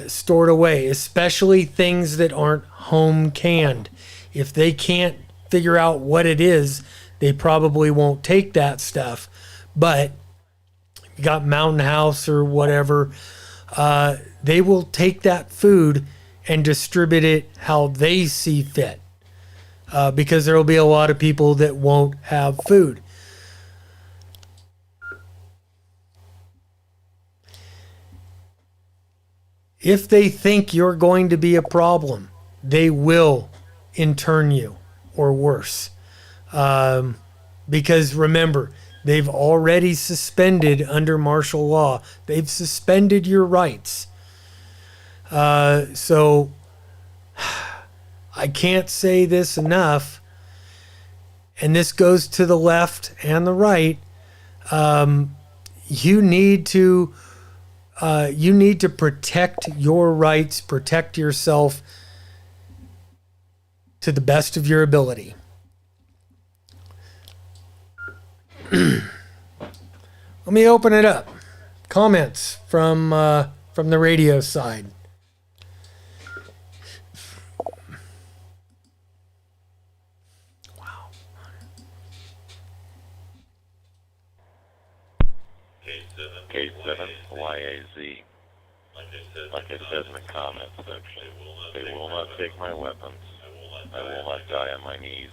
stored away, especially things that aren't home canned, if they can't figure out what it is, they probably won't take that stuff. But if you got Mountain House or whatever, they will take that food and distribute it how they see fit, because there will be a lot of people that won't have food. If they think you're going to be a problem, they will intern you, or worse. Because remember, they've already suspended under martial law. They've suspended your rights. So I can't say this enough, and this goes to the left and the right. You need to protect your rights, protect yourself to the best of your ability. Let me open it up. Comments from the radio side. Wow. K7YAZ. Like I said in the comments section, they will not take my weapons. I will not die on my knees.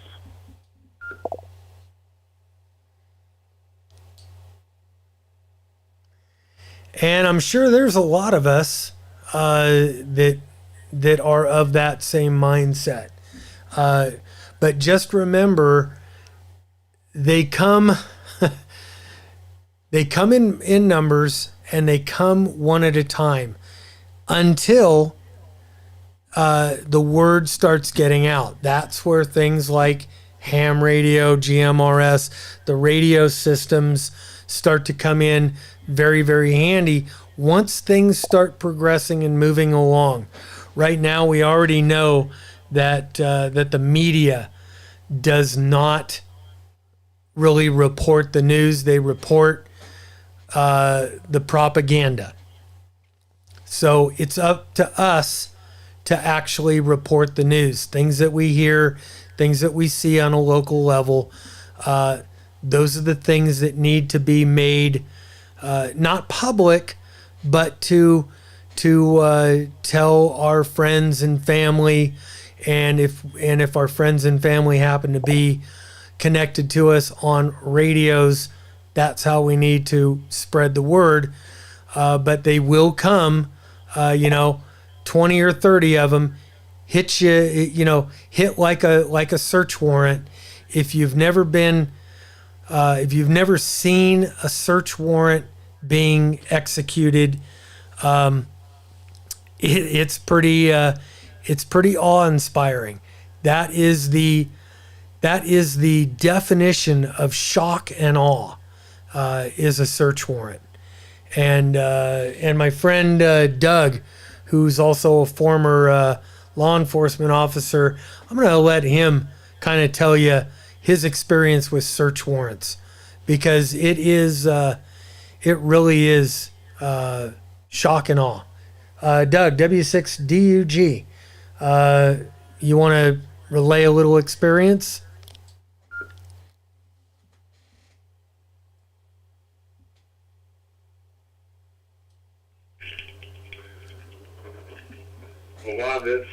And I'm sure there's a lot of us that are of that same mindset. But just remember, they come they come in numbers, and they come one at a time until the word starts getting out. That's where things like ham radio, GMRS, the radio systems start to come in very, very handy once things start progressing and moving along. Right now, we already know that that the media does not really report the news. They report the propaganda. So it's up to us to actually report the news. Things that we hear, things that we see on a local level. Those are the things that need to be made not public, but to tell our friends and family, and if our friends and family happen to be connected to us on radios, that's how we need to spread the word. But they will come, 20 or 30 of them, hit you, hit like a search warrant. If you've never seen a search warrant being executed, it's pretty awe-inspiring. That is the definition of shock and awe, is a search warrant. And my friend Doug, who's also a former law enforcement officer, I'm going to let him kind of tell you his experience with search warrants, because it really is shock and awe. Doug, W6DUG, you want to relay a little experience? A lot of it's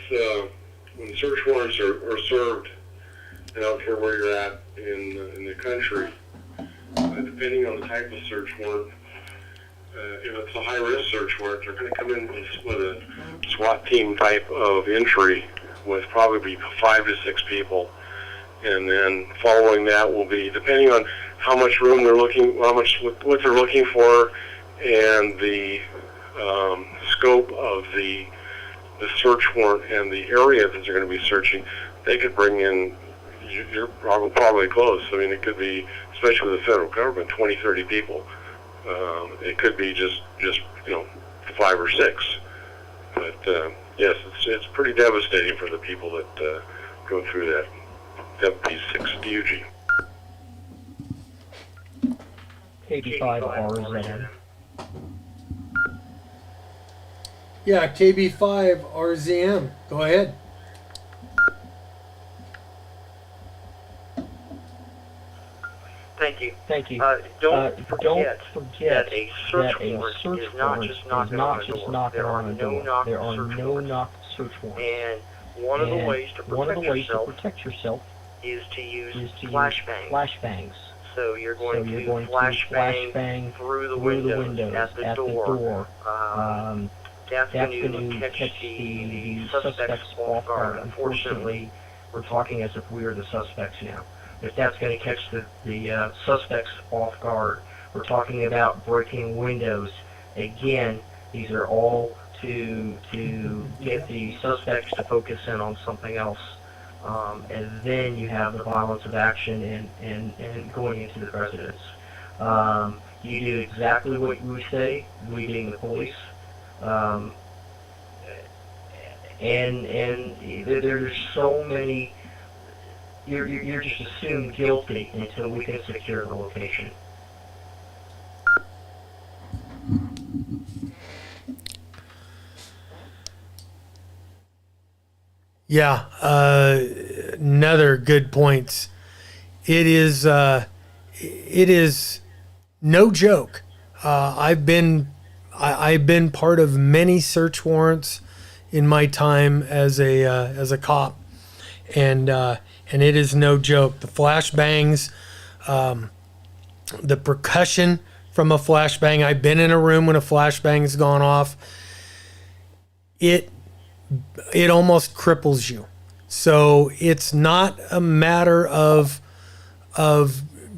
when search warrants are served, and I don't care where you're at in the country, depending on the type of search warrant. If it's a high-risk search warrant, they're going to come in with a SWAT team type of entry with probably 5 to 6 people, and then following that will be, depending on how much room they're looking, what they're looking for, and the scope of the search warrant and the area that they're going to be searching, they could bring in, you're probably close. I mean, it could be, especially with the federal government, 20, 30 people. It could be just 5 or 6. But yes, it's pretty devastating for the people that go through that. W6DUG. KB5RZM. Yeah, KB5RZM. Go ahead. Thank you. Don't forget that a search warrant is not just knocking on a door. There are no knock search warrants. And one of the ways to protect yourself is to use flashbangs. So you're going to flashbang through the windows at the door. That's going to catch the suspects off guard. Unfortunately, we're talking as if we are the suspects now. If that's going to catch the suspects off guard, we're talking about breaking windows. Again, these are all to get the suspects to focus in on something else. And then you have the violence of action and going into the residence. You do exactly what we say, we being the police. And there's so many. You're just assumed guilty until we can secure the location. Yeah, another good points. It is no joke I've been part of many search warrants in my time as a cop, and it is no joke. The flashbangs, the percussion from a flashbang. I've been in a room when a flashbang has gone off. It almost cripples you. So it's not a matter of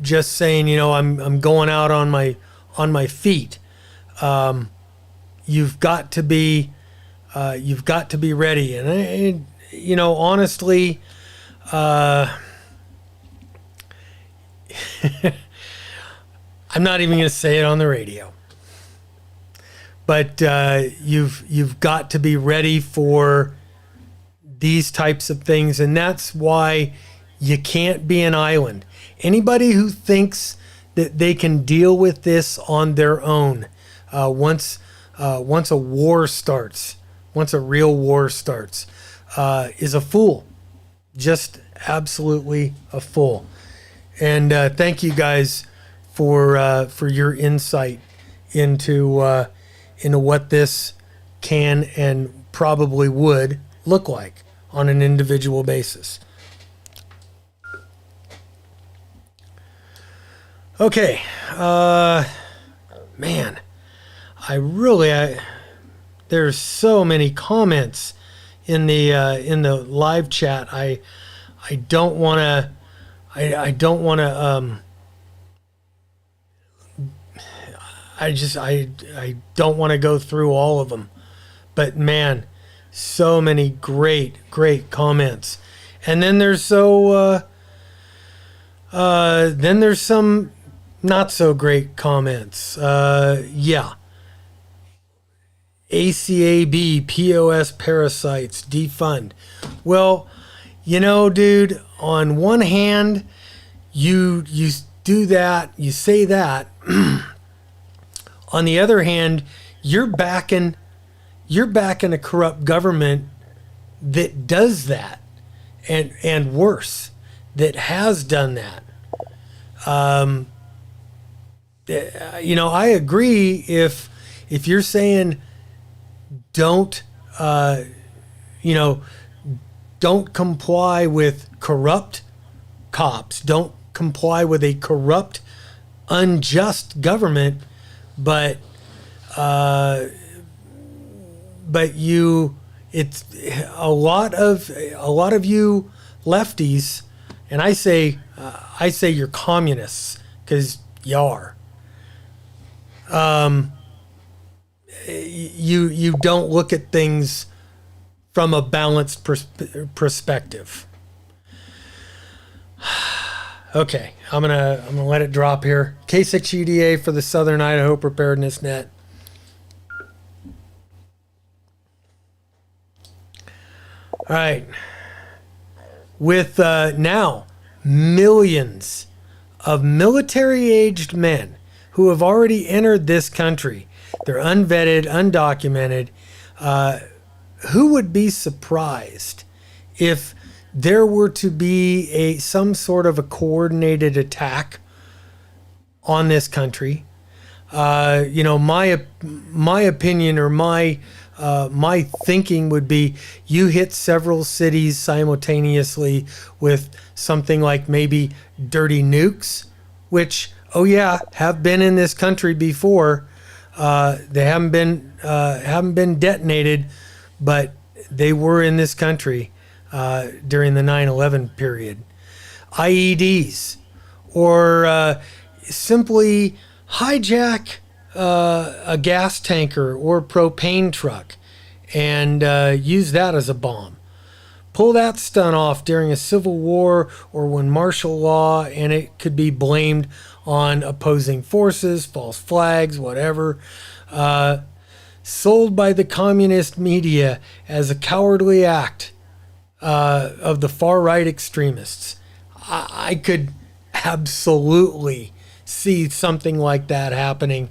just saying, I'm going out on my feet. You've got to be ready. And honestly, I'm not even going to say it on the radio. But you've got to be ready for these types of things, and that's why you can't be an island. Anybody who thinks that they can deal with this on their own, once a war starts, once a real war starts, is a fool. Just absolutely a fool. And thank you guys for your insight into what this can and probably would look like on an individual basis. Okay, man, there's so many comments in the live chat. I don't want to. I don't want to. I don't want to go through all of them, but man, so many great comments. And then there's some not so great comments. Yeah. ACAB, POS parasites, defund. Well, dude, on one hand, you do that, you say that. On the other hand, you're backing a corrupt government that does that, and worse, that has done that. I agree if you're saying don't comply with corrupt cops, don't comply with a corrupt, unjust government, but it's a lot of you lefties, and I say you're communists, because you are. You don't look at things from a balanced perspective. Okay, I'm gonna let it drop here. K6 UDA for the Southern Idaho Preparedness Net. All right, with now millions of military-aged men who have already entered this country. They're unvetted, undocumented. Who would be surprised if there were to be some sort of a coordinated attack on this country? My opinion, or my thinking would be, you hit several cities simultaneously with something like maybe dirty nukes, which, oh yeah, have been in this country before. They haven't been detonated, but they were in this country during the 9/11 period. IEDs, or simply hijack a gas tanker or propane truck and use that as a bomb. Pull that stunt off during a civil war or when martial law, and it could be blamed on opposing forces, false flags, whatever. Sold by the communist media as a cowardly act of the far-right extremists. I could absolutely see something like that happening.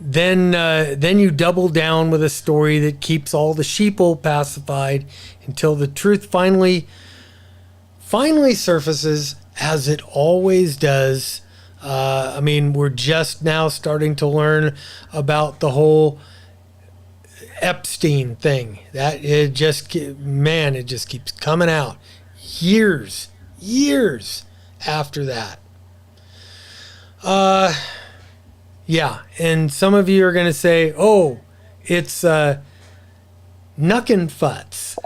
Then you double down with a story that keeps all the sheeple pacified until the truth finally surfaces, as it always does. I mean, we're just now starting to learn about the whole Epstein thing. That it just keeps coming out years after that. Yeah, and some of you are going to say, "Oh, it's Nuck and Futz."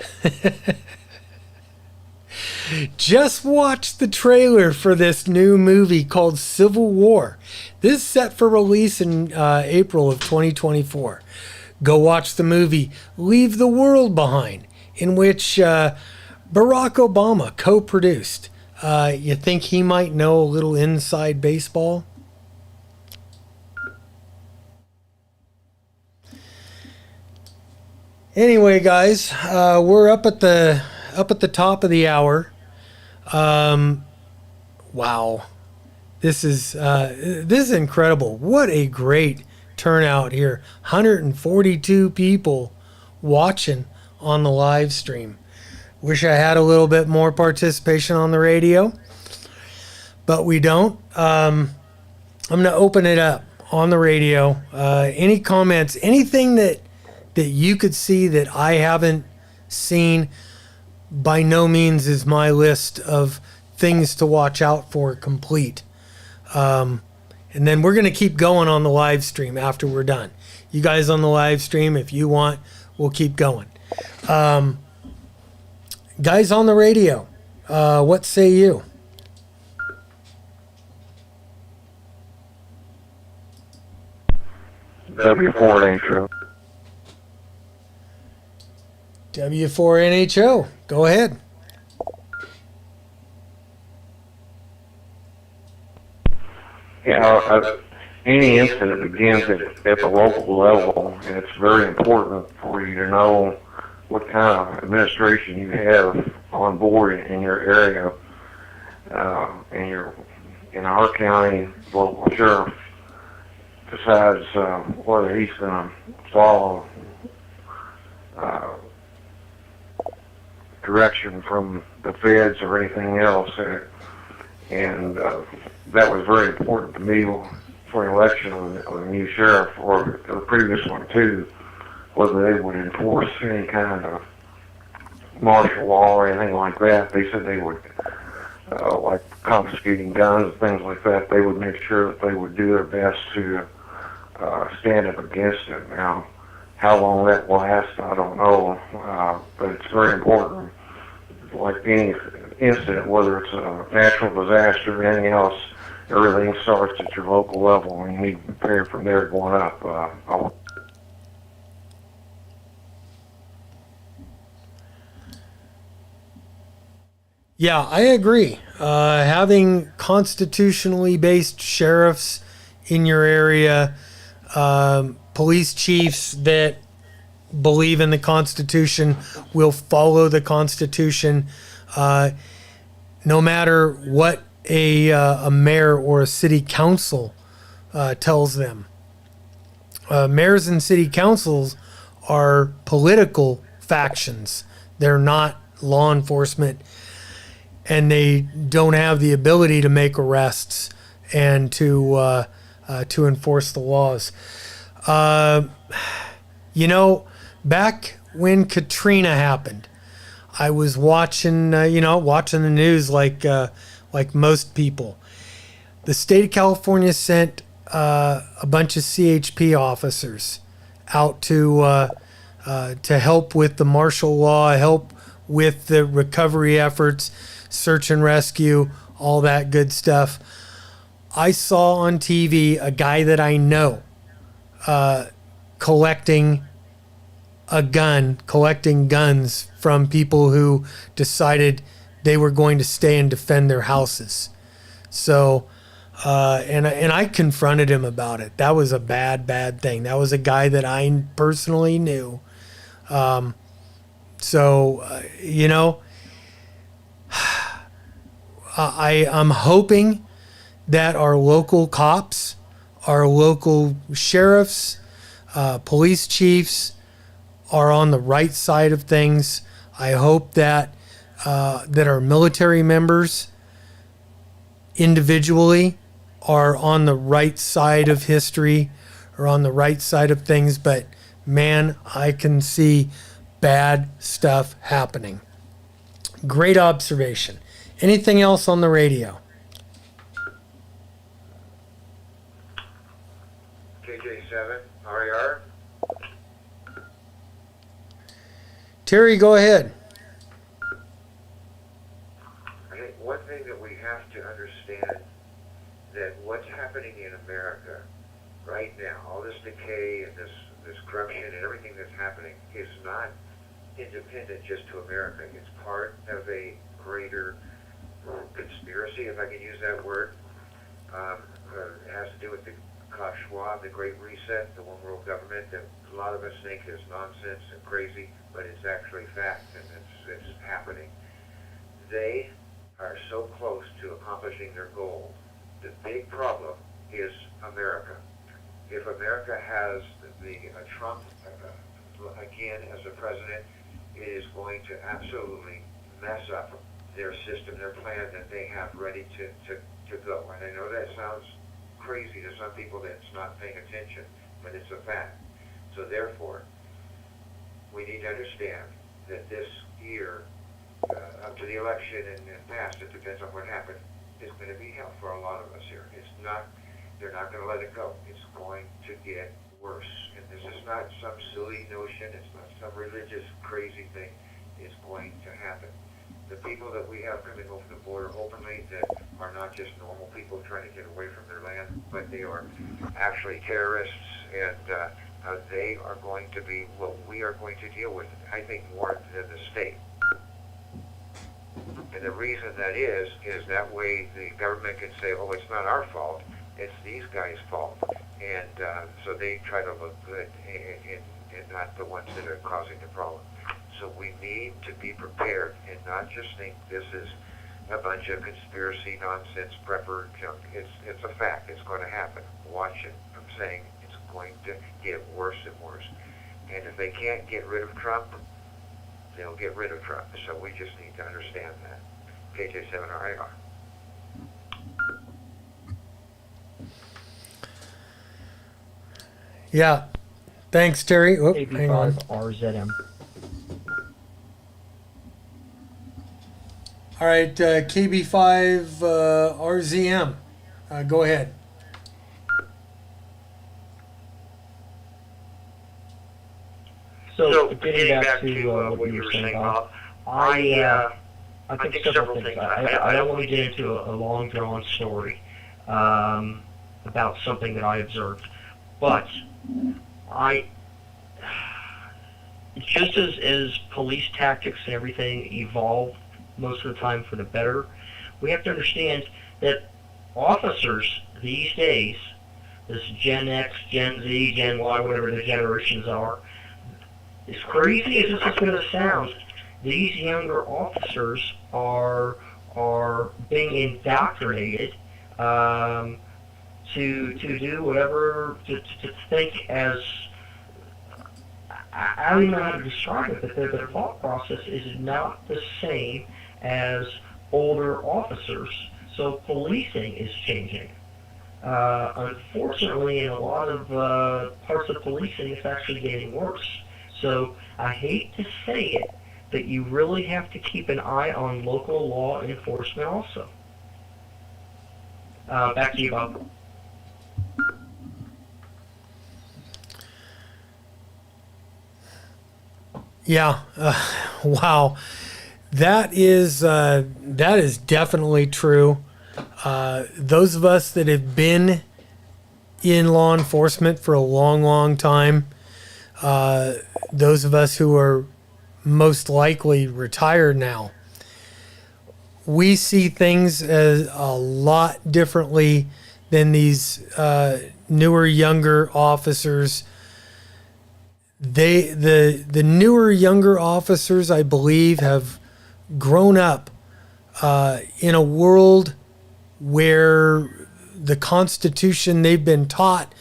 Just watch the trailer for this new movie called Civil War. This is set for release in April of 2024. Go watch the movie Leave the World Behind, in which Barack Obama co-produced. You think he might know a little inside baseball? Anyway, guys, we're up at the top of the hour. Wow, this is incredible. What a great turnout here. 142 people watching on the live stream. Wish I had a little bit more participation on the radio, but we don't. I'm going to open it up on the radio. Any comments, anything that you could see that I haven't seen, by no means is my list of things to watch out for complete. And then we're going to keep going on the live stream after we're done. You guys on the live stream, if you want, we'll keep going. Guys on the radio, what say you? W4NHO. W4NHO, go ahead. Yeah, any incident begins at the local level, and it's very important for you to know what kind of administration you have on board in your area. In our county, local sheriff decides whether he's going to follow direction from the feds or anything else. And that was very important to me for an election of a new sheriff, or the previous one too, whether they would enforce any kind of martial law or anything like that. They said they would, like confiscating guns and things like that, they would make sure that they would do their best to stand up against it. Now, how long that will last, I don't know, but it's very important. Like any incident, whether it's a natural disaster or anything else, everything starts at your local level, and you need to prepare from there going up. Yeah, I agree. Having constitutionally based sheriffs in your area, police chiefs that believe in the Constitution, will follow the Constitution, no matter what a mayor or a city council tells them. Mayors and city councils are political factions. They're not law enforcement, and they don't have the ability to make arrests and to enforce the laws. Back when Katrina happened, I was watching the news like most people. The state of California sent a bunch of CHP officers out to help with the martial law, help with the recovery efforts, search and rescue, all that good stuff. I saw on TV a guy that I know collecting guns from people who decided they were going to stay and defend their houses. So, and I confronted him about it. That was a bad thing. That was a guy that I personally knew. I'm hoping that our local cops, our local sheriffs, police chiefs are on the right side of things. I hope that our military members individually are on the right side of history or on the right side of things, but man, I can see bad stuff happening. Great observation. Anything else on the radio? KJ7, RAR. Terry, go ahead. I think one thing that we have to understand, that what's happening in America right now, all this decay and this corruption and everything that's happening is not independent just to America. It's part of a greater conspiracy, if I can use that word. It has to do with the Klaus Schwab, the Great Reset, the one world government that a lot of us think is nonsense and crazy, but it's actually fact, and it's happening. They are so close to accomplishing their goal. The big problem is America. If America has Trump again as a president, it is going to absolutely mess up their system, their plan that they have ready to go. And I know that sounds crazy to some people that's not paying attention, but it's a fact. So therefore, we need to understand that this year, up to the election and past, it depends on what happens, is going to be hell for a lot of us here. They're not going to let it go. It's going to get worse. And this is not some silly notion. It's not some religious crazy thing. It's going to happen. The people that we have coming over the border openly that are not just normal people trying to get away from their land, but they are actually terrorists, and they are going to be what we are going to deal with, I think, more than the state. And the reason that is that way the government can say, oh, it's not our fault, it's these guys' fault. And so they try to look good and not the ones that are causing the problem. So we need to be prepared and not just think this is a bunch of conspiracy nonsense prepper junk. It's a fact. It's going to happen. Watch it. I'm saying it's going to get worse and worse. And if they can't get rid of Trump, they'll get rid of Trump. So we just need to understand that. KJ7RAR. Yeah. Thanks, Terry. Oh, hang on. AB5RZM. All right, KB5RZM. Go ahead. So getting back to what you were saying, Bob, I think several things. I don't want to get into a long, drawn story about something that I observed, but just as police tactics and everything evolve most of the time for the better, we have to understand that officers these days, this Gen X, Gen Z, Gen Y, whatever the generations are, as crazy as this is going to sound, these younger officers are being indoctrinated to do whatever, to think as, I don't even know how to describe it, but their thought process is not the same as older officers. So policing is changing. Unfortunately, in a lot of parts of policing, it's actually getting worse. So I hate to say it, but you really have to keep an eye on local law enforcement also. Back to you, Bob. Yeah. Wow. That is definitely true. Those of us that have been in law enforcement for a long, long time, those of us who are most likely retired now, we see things as a lot differently than these newer, younger officers. The newer, younger officers, I believe, have grown up in a world where the Constitution they've been taught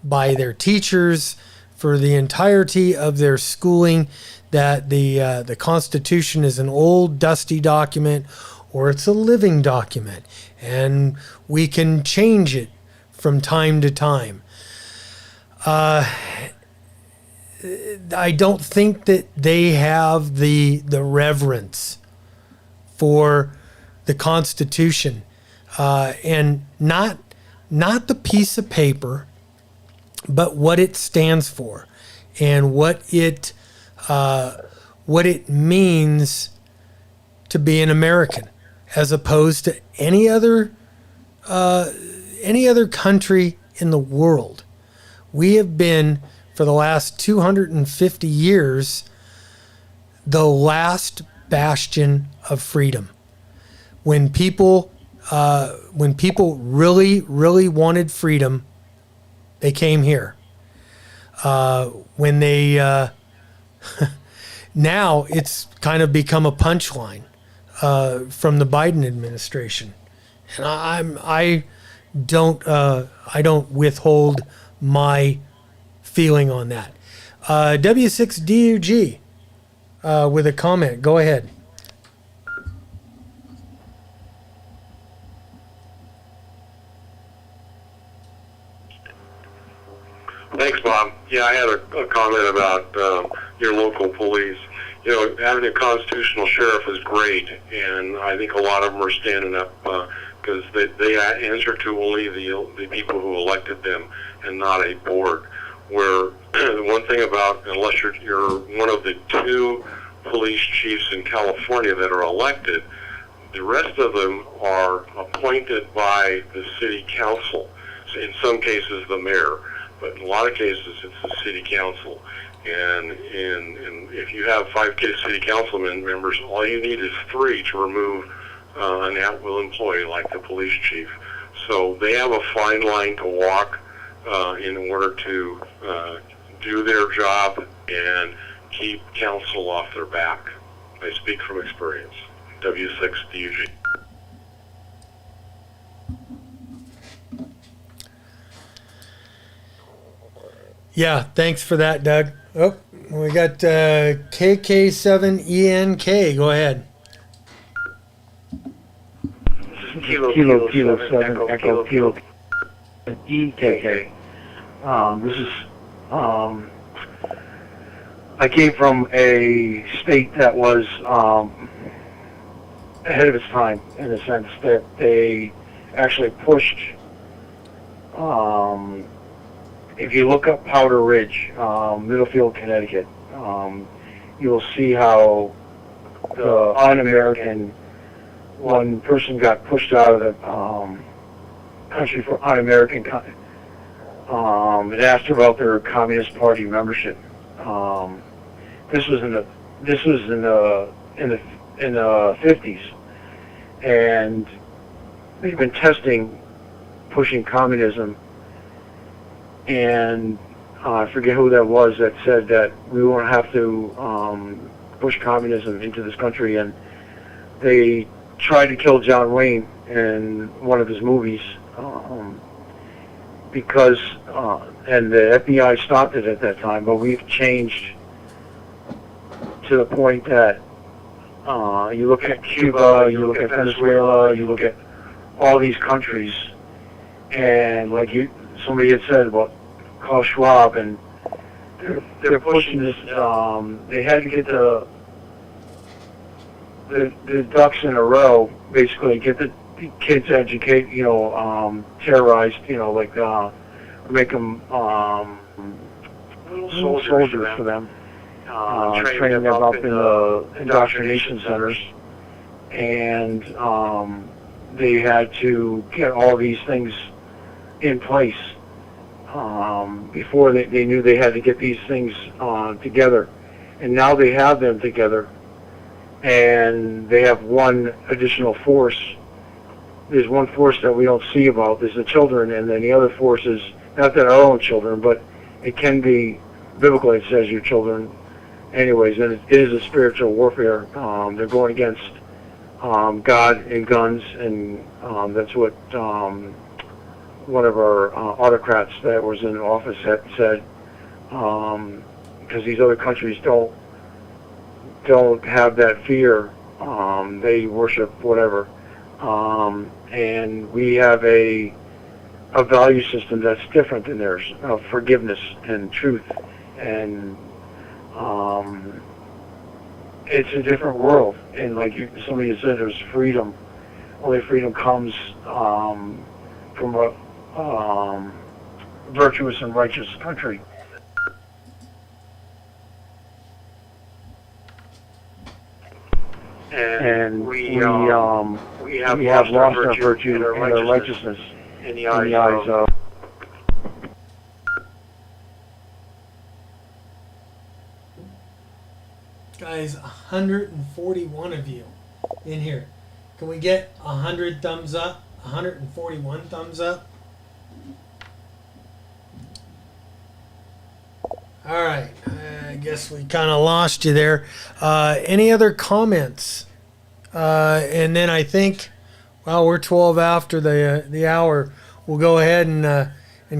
by their teachers for the entirety of their schooling, that the Constitution is an old, dusty document, or it's a living document, and we can change it from time to time. I don't think that they have the reverence for the Constitution, and not the piece of paper, but what it stands for, and what it means to be an American, as opposed to any other country in the world. We have been, for the last 250 years, the last bastion of freedom. When people really, really wanted freedom, they came here. When they now it's kind of become a punchline from the Biden administration, and I don't withhold my feeling on that. W6DUG with a comment. Go ahead. Thanks, Bob. Yeah, I had a comment about your local police. You know, having a constitutional sheriff is great, and I think a lot of them are standing up because they answer to only the people who elected them and not a board. Where the one thing about, unless you're one of the 2 police chiefs in California that are elected, the rest of them are appointed by the city council. In some cases, the mayor. But in a lot of cases, it's the city council. And if you have 5 city council members, all you need is 3 to remove an at-will employee like the police chief. So they have a fine line to walk in order to do their job and keep council off their back. I speak from experience. W6DUG. Yeah, thanks for that, Doug. Oh, we got KK7ENK. Go ahead. Kilo 7 Echo Kilo EKK. This is I came from a state that was ahead of its time, in the sense that they actually pushed. If you look up Powder Ridge, Middlefield, Connecticut, you'll see how the un-American, one person got pushed out of the country for un-American. It asked her about their Communist Party membership. This was in the 50s, and they've been pushing communism. And I forget who that was that said that we won't have to push communism into this country. And they tried to kill John Wayne in one of his movies because, and the FBI stopped it at that time. But we've changed to the point that you look at Cuba, you look at Venezuela, you look at all these countries, and like somebody had said about Klaus Schwab, and they're pushing this. They had to get the ducks in a row, basically get the kids educated, terrorized, like make them little soldiers for them, training them up in the indoctrination centers, and they had to get all these things in place. Before they knew they had to get these things together, and now they have them together, and they have one additional force. There's one force that we don't see about. There's the children, and then the other force is not that our own children, but it can be biblical. It says your children, anyways, and it is a spiritual warfare. They're going against God and guns, and that's what one of our autocrats that was in office had said, because these other countries don't have that fear They worship whatever. And we have a value system that's different than theirs, of forgiveness and truth. And it's a different world. And like somebody said, there's freedom. Only freedom comes from a virtuous and righteous country. And we have lost our virtue and our righteousness in the eyes of. Guys, 141 of you in here. Can we get 100 thumbs up? 141 thumbs up? All right. I guess we kind of lost you there. Any other comments? And then I think, well, we're 12 after the hour. We'll go ahead and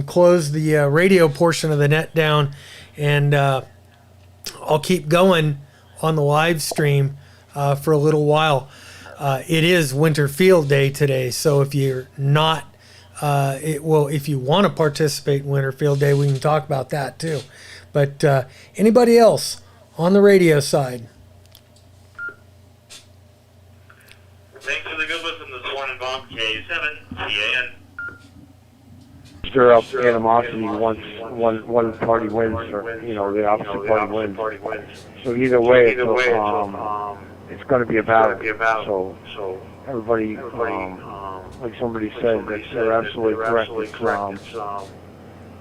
close the radio portion of the net down, and I'll keep going on the live stream for a little while. It is Winter Field Day today, so if you're not, if you want to participate in Winter Field Day, we can talk about that too. But anybody else on the radio side? Thanks for the good listen this morning, Bob. K7 CAN. Stir up animosity once one party wins, or the opposite party wins. So either way, it's going to be a battle. So everybody, like somebody said, they're absolutely correct.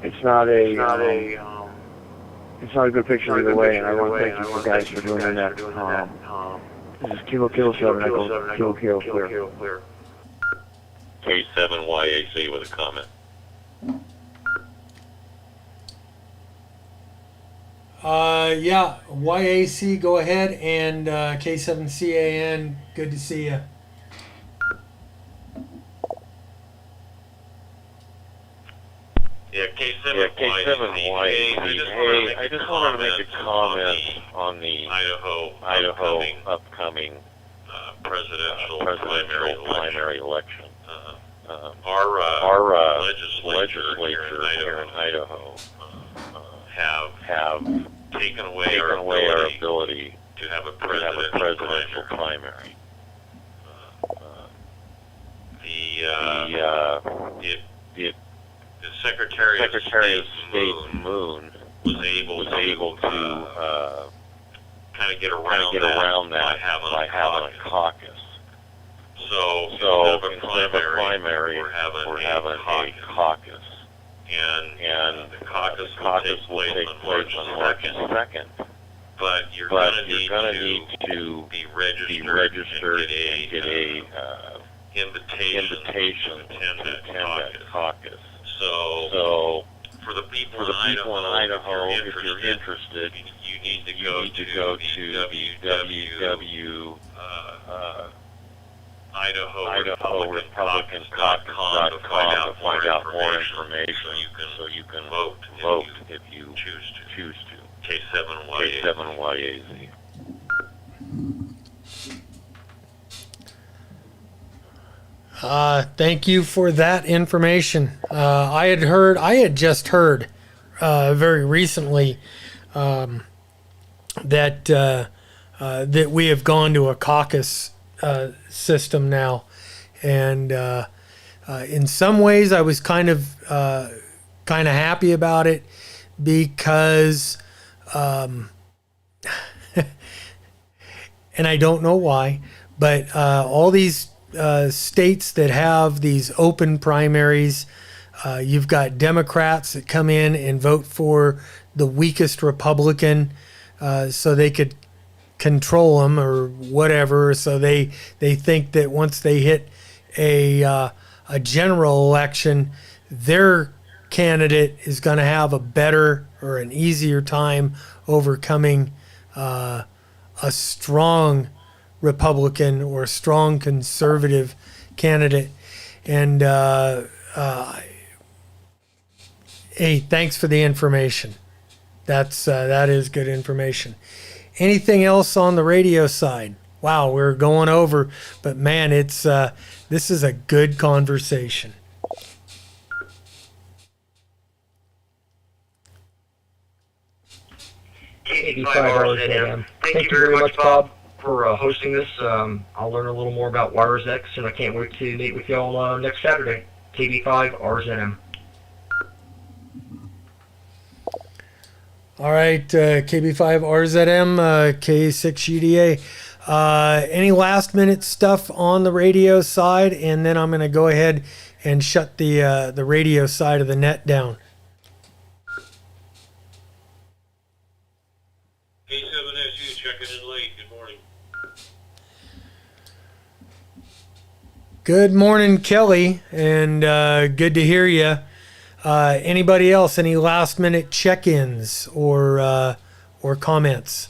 It's not a good picture either way, and I want to thank you guys for doing that. This is Kilo 7, I go Kilo clear. K7YAC with a comment. Yeah, YAC, go ahead, and K7CAN, good to see you. Yeah, K7YAC. I just wanted to make a comment on the Idaho upcoming presidential primary election. Our legislature here in Idaho have taken away our ability to have a presidential primary. The Secretary of State Moon was able to kind of get around that by having a caucus. So instead of a primary, we're having a caucus. And the caucus will take place on March 2nd. But you're going to need to be registered and get a invitation to attend that caucus. So for the people in Idaho, if you're interested, you need to go to IdahoRepublicans.com to find out more information so you can vote if you choose to. K7YAZ. Thank you for that information. I had just heard very recently that we have gone to a caucus system now, and in some ways I was kind of happy about it, because and I don't know why, but all these states that have these open primaries, you've got Democrats that come in and vote for the weakest Republican so they could control them or whatever. So they think that once they hit a general election, their candidate is going to have a better or an easier time overcoming a strong Republican or a strong conservative candidate. And hey, thanks for the information. That is good information. Anything else on the radio side? Wow, we're going over, but man, it's this is a good conversation. KB5RZM. Thank you very much, Bob, for hosting this. I'll learn a little more about WiresX, and I can't wait to meet with y'all next Saturday. KB5RZM. All right, KB5RZM, K6UDA. Any last minute stuff on the radio side, and then I'm going to go ahead and shut the radio side of the net down. K7SU checking in late. Good morning. Good morning, Kelly, and good to hear you. Anybody else? Any last minute check-ins or comments?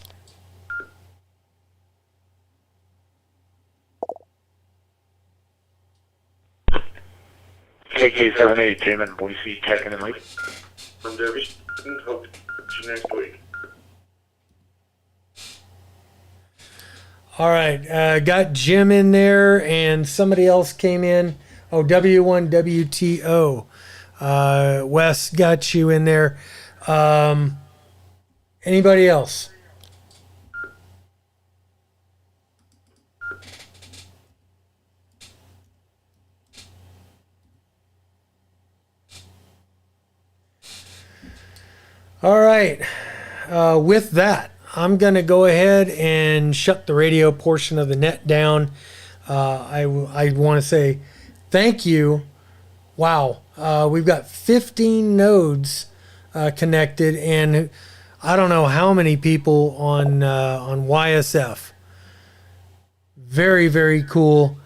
KK78, Jim and Boise, checking in late. I'm Debbie. Hope to see you next week. All right, got Jim in there, and somebody else came in. Oh, W1WTO. Wes got you in there. Anybody else? All right. With that, I'm going to go ahead and shut the radio portion of the net down. I want to say thank you. Wow. We've got 15 nodes connected, and I don't know how many people on YSF. Very, very cool.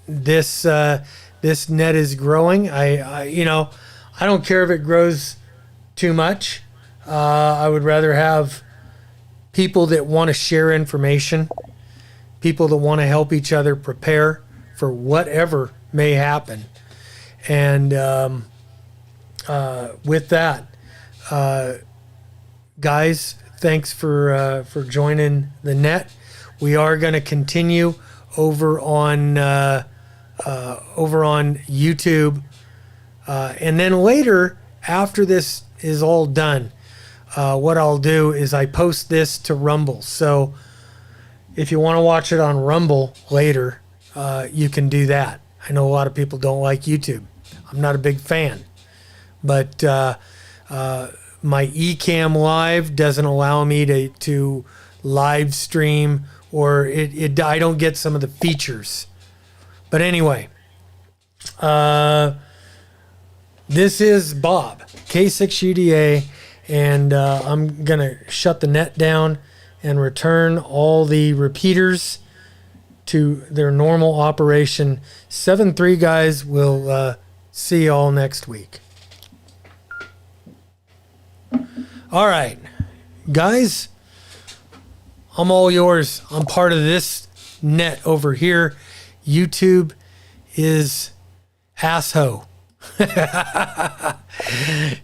This net is growing. I don't care if it grows too much. I would rather have people that want to share information, people that want to help each other prepare for whatever may happen. And with that, guys, thanks for joining the net. We are going to continue over on YouTube, and then later, after this is all done, what I'll do is I post this to Rumble. So if you want to watch it on Rumble later, you can do that. I know a lot of people don't like YouTube. I'm not a big fan, but my Ecamm Live doesn't allow me to live stream, or I don't get some of the features. But anyway, this is Bob, K6UDA, and I'm going to shut the net down and return all the repeaters to their normal operation. 7-3 guys, will see you all next week. All right, guys, I'm all yours. I'm part of this net over here. YouTube is assho.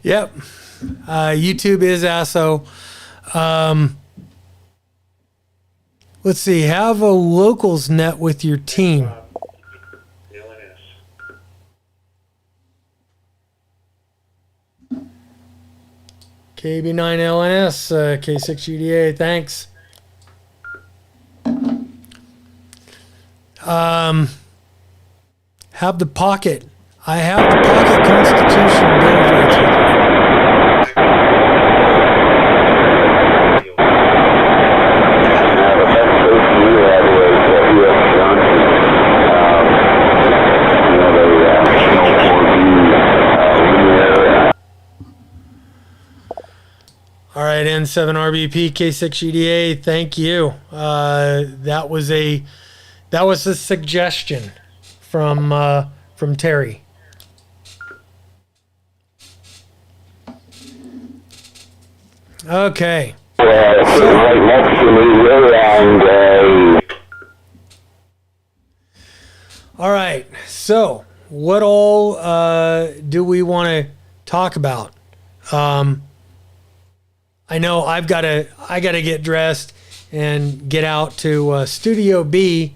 Yep. YouTube is ASO. Let's see. Have a locals net with your team. KB9LNS, K6UDA, thanks. Have the pocket. I have the pocket Constitution Bill of Rights. All right, N7RBP K6UDA, thank you. That was a suggestion from Terry. Okay. All right. So, what all do we want to talk about? I know I gotta get dressed and get out to Studio B,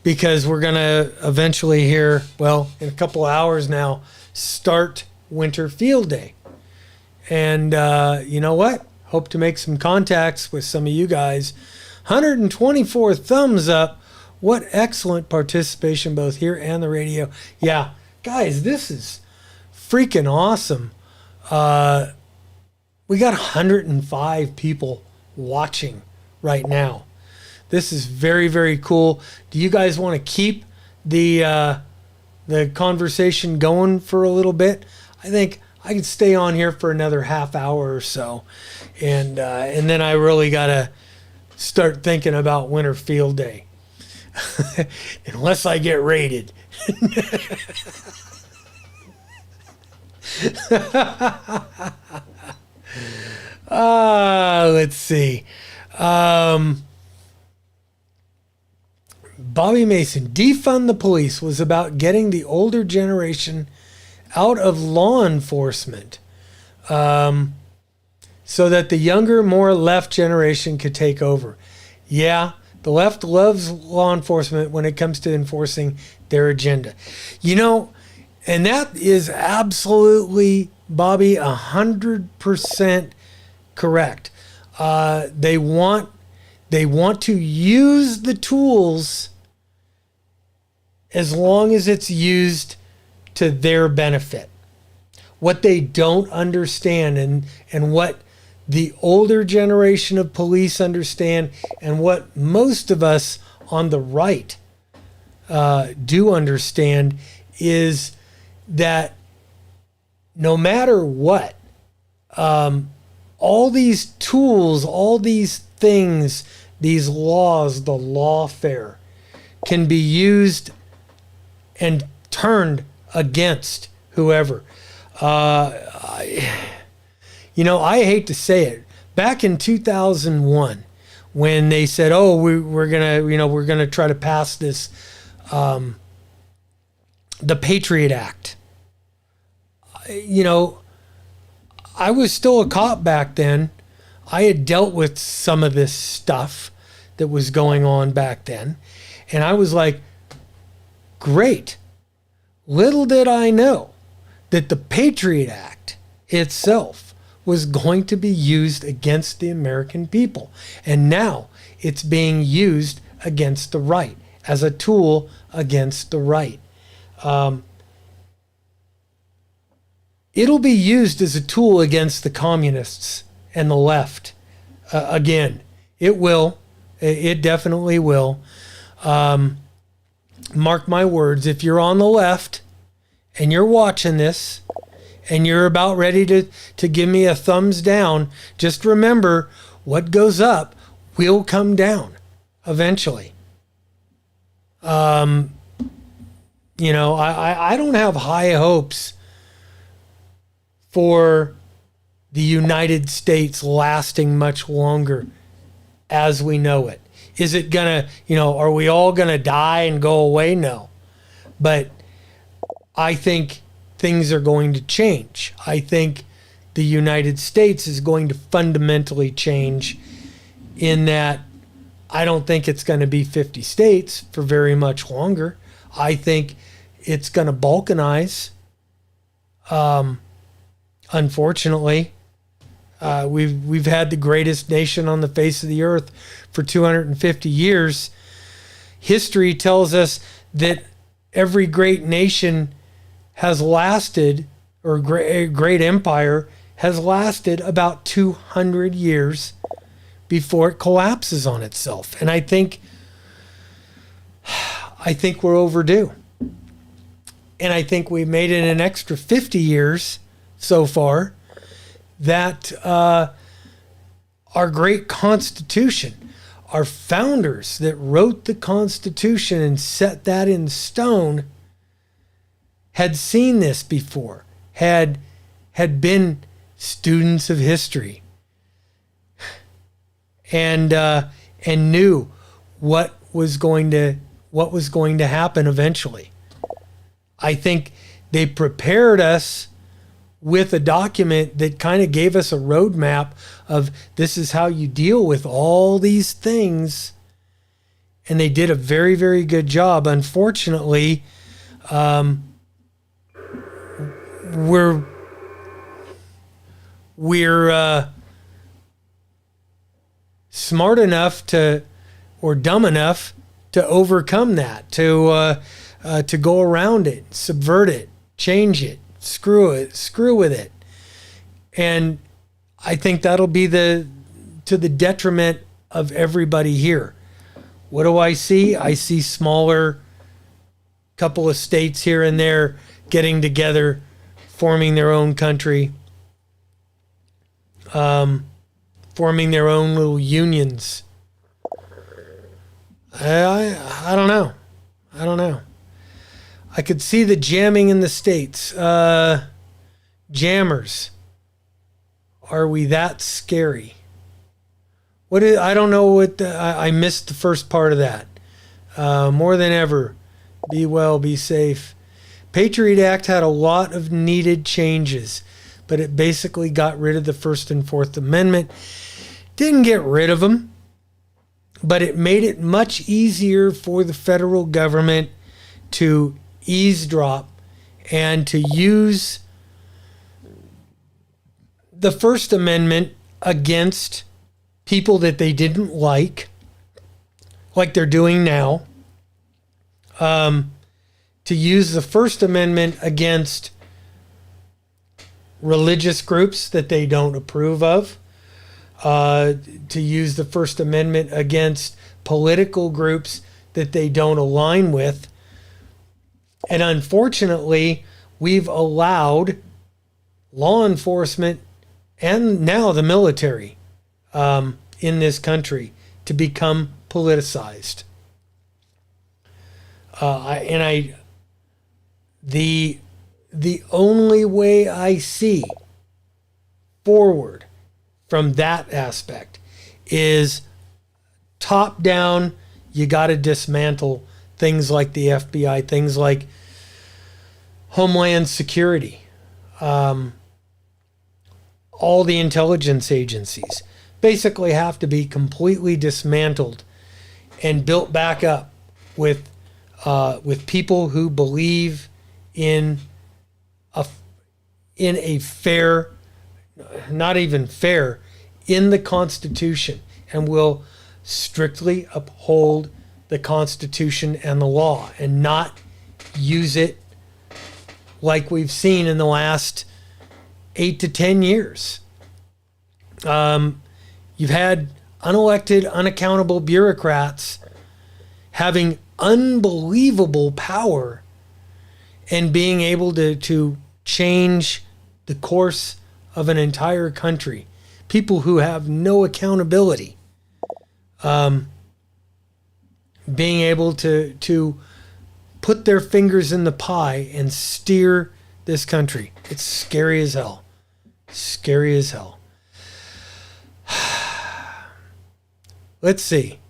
because we're going to eventually here, well, in a couple of hours now, start Winter Field Day. And you know what? Hope to make some contacts with some of you guys. 124 thumbs up. What excellent participation both here and the radio. Yeah, guys, this is freaking awesome. We got 105 people watching right now. This is very, very cool. Do you guys want to keep the conversation going for a little bit? I think I could stay on here for another half hour or so, and then I really gotta start thinking about Winter Field Day, unless I get raided. Let's see. Bobby Mason, defund the police was about getting the older generation out of law enforcement, so that the younger, more left generation could take over. Yeah, the left loves law enforcement when it comes to enforcing their agenda. You know, and that is absolutely, Bobby, 100% correct. They want to use the tools as long as it's used to their benefit. What they don't understand, and what the older generation of police understand, and what most of us on the right do understand, is that no matter what, all these tools, all these things, these laws, the lawfare, can be used and turned against whoever. I hate to say it. Back in 2001, when they said, "Oh, we're gonna try to pass this, the Patriot Act," I was still a cop back then. I had dealt with some of this stuff that was going on back then, and I was like, great. Little did I know that the Patriot Act itself was going to be used against the American people. And now it's being used against the right, as a tool against the right. It'll be used as a tool against the communists and the left. Again, it will. It definitely will. Mark my words, if you're on the left and you're watching this and you're about ready to give me a thumbs down, just remember, what goes up will come down eventually. I don't have high hopes for the United States lasting much longer as we know it. Is it gonna, are we all gonna die and go away? No. But I think things are going to change. I think the United States is going to fundamentally change, in that I don't think it's going to be 50 states for very much longer. I think it's going to balkanize. Unfortunately, we've had the greatest nation on the face of the earth for 250 years. History tells us that every great nation has lasted, or great empire has lasted about 200 years before it collapses on itself. And I think we're overdue. And I think we made it an extra 50 years so far, that our great Constitution, our founders that wrote the Constitution and set that in stone, had seen this before, had been students of history, and knew what was going to happen eventually. I think they prepared us with a document that kind of gave us a roadmap of this is how you deal with all these things. And they did a very, very good job. Unfortunately, we're smart enough or dumb enough to overcome that, to go around it, subvert it, change it, screw with it. And I think that'll be to the detriment of everybody here. What do I see? I see smaller couple of states here and there getting together, forming their own country, forming their own little unions. I don't know. I could see the jamming in the states. Jammers. Are we that scary? I don't know what I missed the first part of that. More than ever, be well, be safe. Patriot Act had a lot of needed changes, but it basically got rid of the First and Fourth Amendment. Didn't get rid of them, but it made it much easier for the federal government to eavesdrop and to use the First Amendment against people that they didn't like they're doing now. To use the First Amendment against religious groups that they don't approve of. To use the First Amendment against political groups that they don't align with. And unfortunately, we've allowed law enforcement and now the military in this country to become politicized. The only way I see forward from that aspect is top down. You got to dismantle things like the FBI, things like Homeland Security, all the intelligence agencies basically have to be completely dismantled and built back up with people who believe in a fair, not even fair, in the Constitution, and will strictly uphold the Constitution and the law and not use it like we've seen in the last 8 to 10 years. You've had unelected, unaccountable bureaucrats having unbelievable power and being able to change the course of an entire country. People who have no accountability. Being able to put their fingers in the pie and steer this country. It's scary as hell. Scary as hell. Let's see.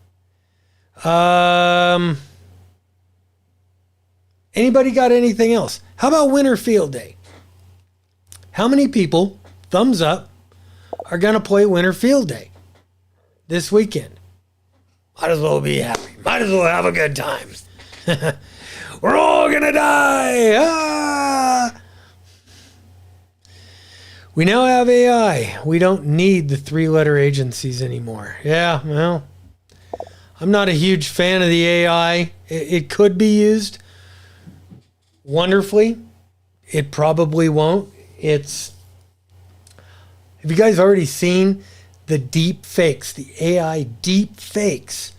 Anybody got anything else? How about Winter Field Day? How many people, thumbs up, are going to play Winter Field Day this weekend? Might as well be happy. Might as well have a good time. We're all going to die. Ah! We now have AI. We don't need the 3-letter agencies anymore. Yeah, well, I'm not a huge fan of the AI. It could be used wonderfully. It probably won't. Have you guys already seen the deep fakes, the AI deep fakes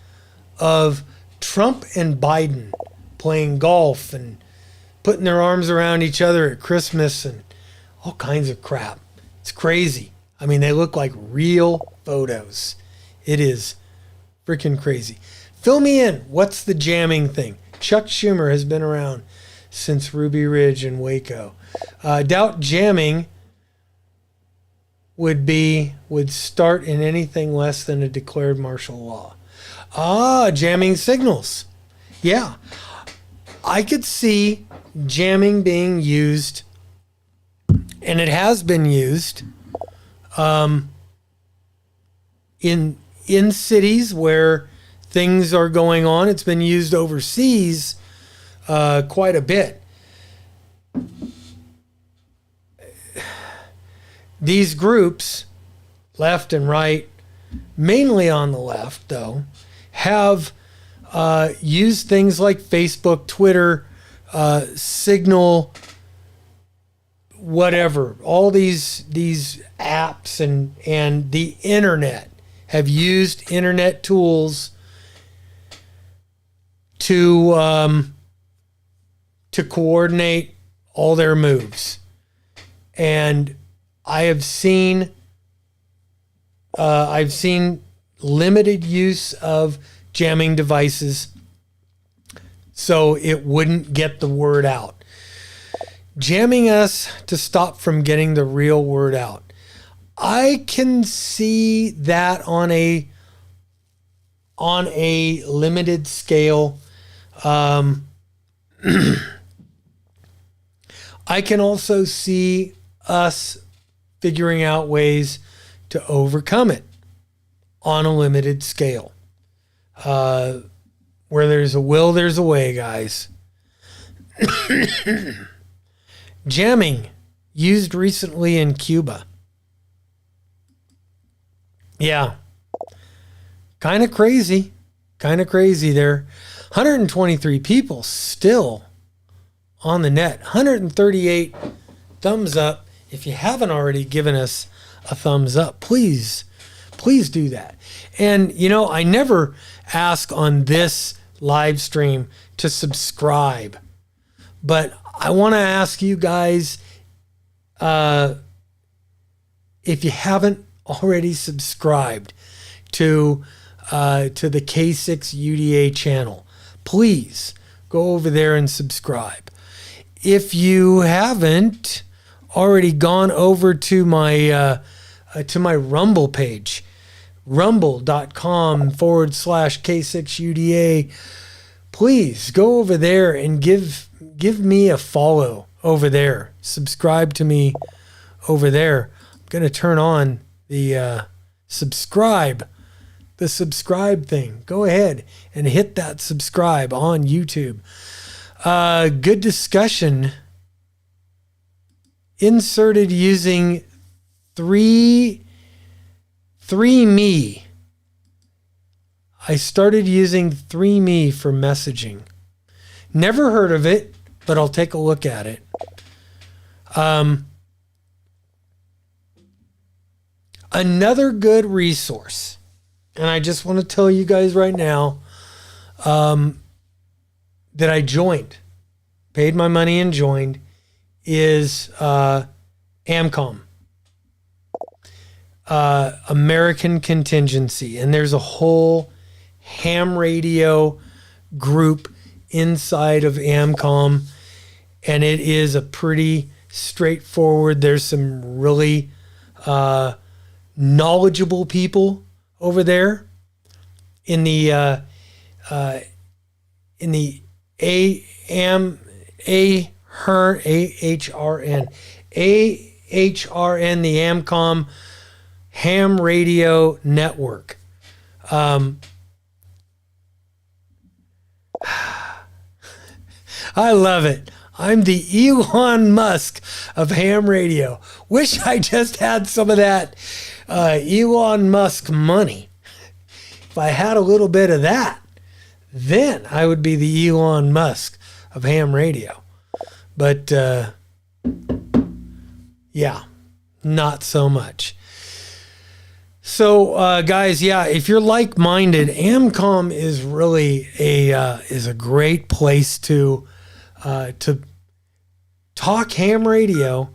of Trump and Biden playing golf and putting their arms around each other at Christmas and all kinds of crap? It's crazy. I mean, they look like real photos. It is freaking crazy. Fill me in. What's the jamming thing? Chuck Schumer has been around since Ruby Ridge and Waco. Doubt jamming would start in anything less than a declared martial law. Jamming signals. Yeah. I could see jamming being used And it has been used in cities where things are going on. It's been used overseas quite a bit. These groups, left and right, mainly on the left though, have used things like Facebook, Twitter, Signal, whatever. All these apps and the internet have used internet tools to coordinate all their moves. And I've seen limited use of jamming devices so it wouldn't get the word out. Jamming us to stop from getting the real word out. I can see that on a limited scale. I can also see us figuring out ways to overcome it on a limited scale. Where there's a will, there's a way, guys. Jamming, used recently in Cuba. Yeah. Kind of crazy there. 123 people still on the net. 138 thumbs up. If you haven't already given us a thumbs up, please do that. And, I never ask on this live stream to subscribe, but I want to ask you guys, if you haven't already subscribed to the K6 UDA channel, please go over there and subscribe. If you haven't already gone over to my Rumble page, rumble.com/K6UDA, please go over there and give me a follow over there. Subscribe to me over there. I'm going to turn on the subscribe thing. Go ahead and hit that subscribe on YouTube. Good discussion. Inserted using 3Me. I started using 3Me for messaging. Never heard of it, but I'll take a look at it. Another good resource, and I just want to tell you guys right now, that I joined, paid my money and joined, is AMCOM, American Contingency. And there's a whole ham radio group inside of AMCOM, and it is a pretty straightforward. There's some really knowledgeable people over there in the AHRN, the AMCOM Ham Radio Network. I love it. I'm the Elon Musk of ham radio. Wish I just had some of that Elon Musk money. If I had a little bit of that, then I would be the Elon Musk of ham radio. But yeah, not so much. So guys, yeah, if you're like-minded, AMCOM is really a great place to talk ham radio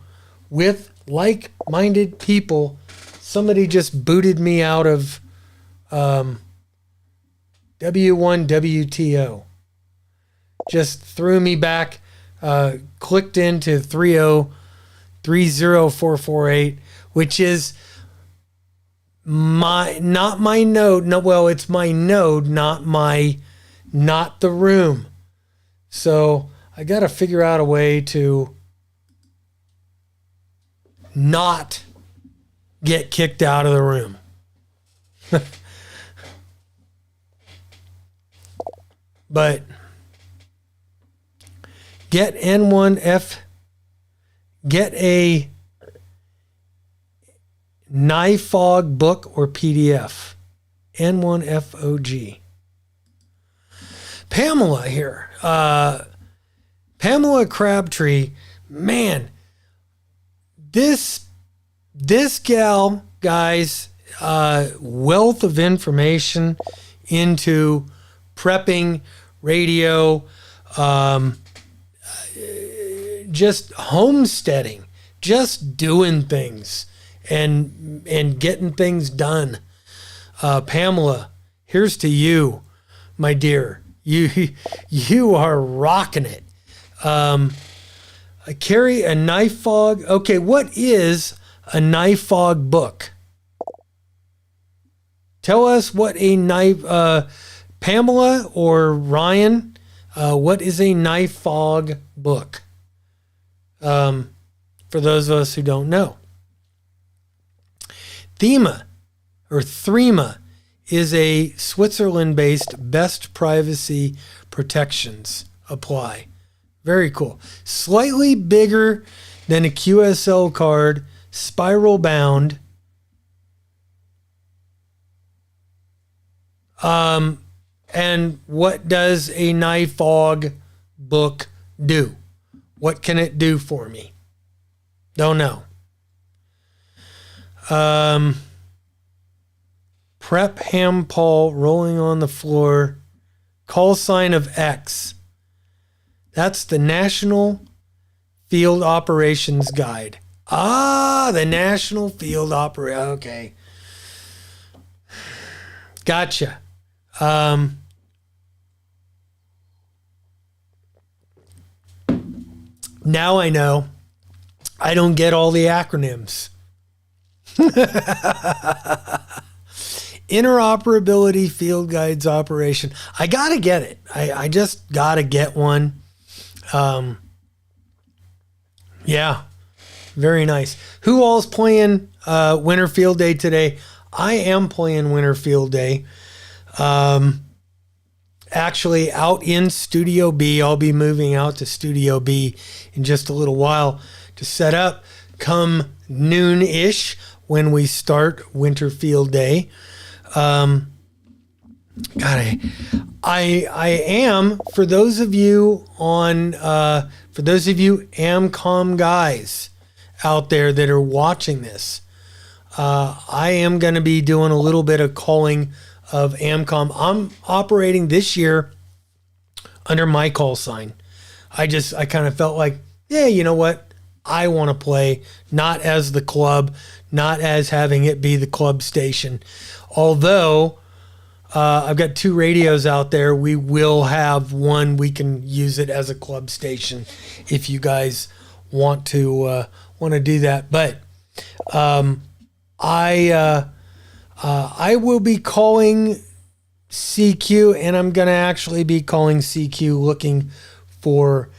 with like-minded people. Somebody just booted me out of W1WTO. Just threw me back, clicked into 3030448, which is not my node. No, well, it's my node, not the room. So I got to figure out a way to not get kicked out of the room. But get N1F, get a NIFOG book or PDF. N1FOG. Pamela here. Pamela Crabtree. Man, this gal, guys, wealth of information into prepping, radio, just homesteading, just doing things and getting things done. Pamela, here's to you, my dear. You are rocking it. I carry a NIFOG. Okay, what is a NIFOG book? Tell us what a Pamela or Ryan, what is a NIFOG book? For those of us who don't know. Threema is a Switzerland-based best privacy protections apply. Very cool. Slightly bigger than a QSL card, spiral bound. And what does a NIFOG book do? What can it do for me? Don't know. Prep Ham Paul rolling on the floor. Call sign of X. That's the National Field Operations Guide. Ah, the National Field Operations. Okay. Gotcha. Now I know. I don't get all the acronyms. Interoperability Field Guides Operation. I gotta get it. I just gotta get one. Yeah, very nice. Who all's playing Winter Field Day today? I am playing Winter Field Day. Actually, out in Studio B. I'll be moving out to Studio B in just a little while to set up come noon-ish when we start Winter Field Day. God, I am, for those of you AmCom guys out there that are watching this, I am going to be doing a little bit of calling of AmCom. I'm operating this year under my call sign. I kind of felt like, yeah, you know what? I want to play, not as the club, not as having it be the club station. Although I've got 2 radios out there, we will have one. We can use it as a club station if you guys want to do that. But I will be calling CQ, and I'm going to actually be calling CQ looking for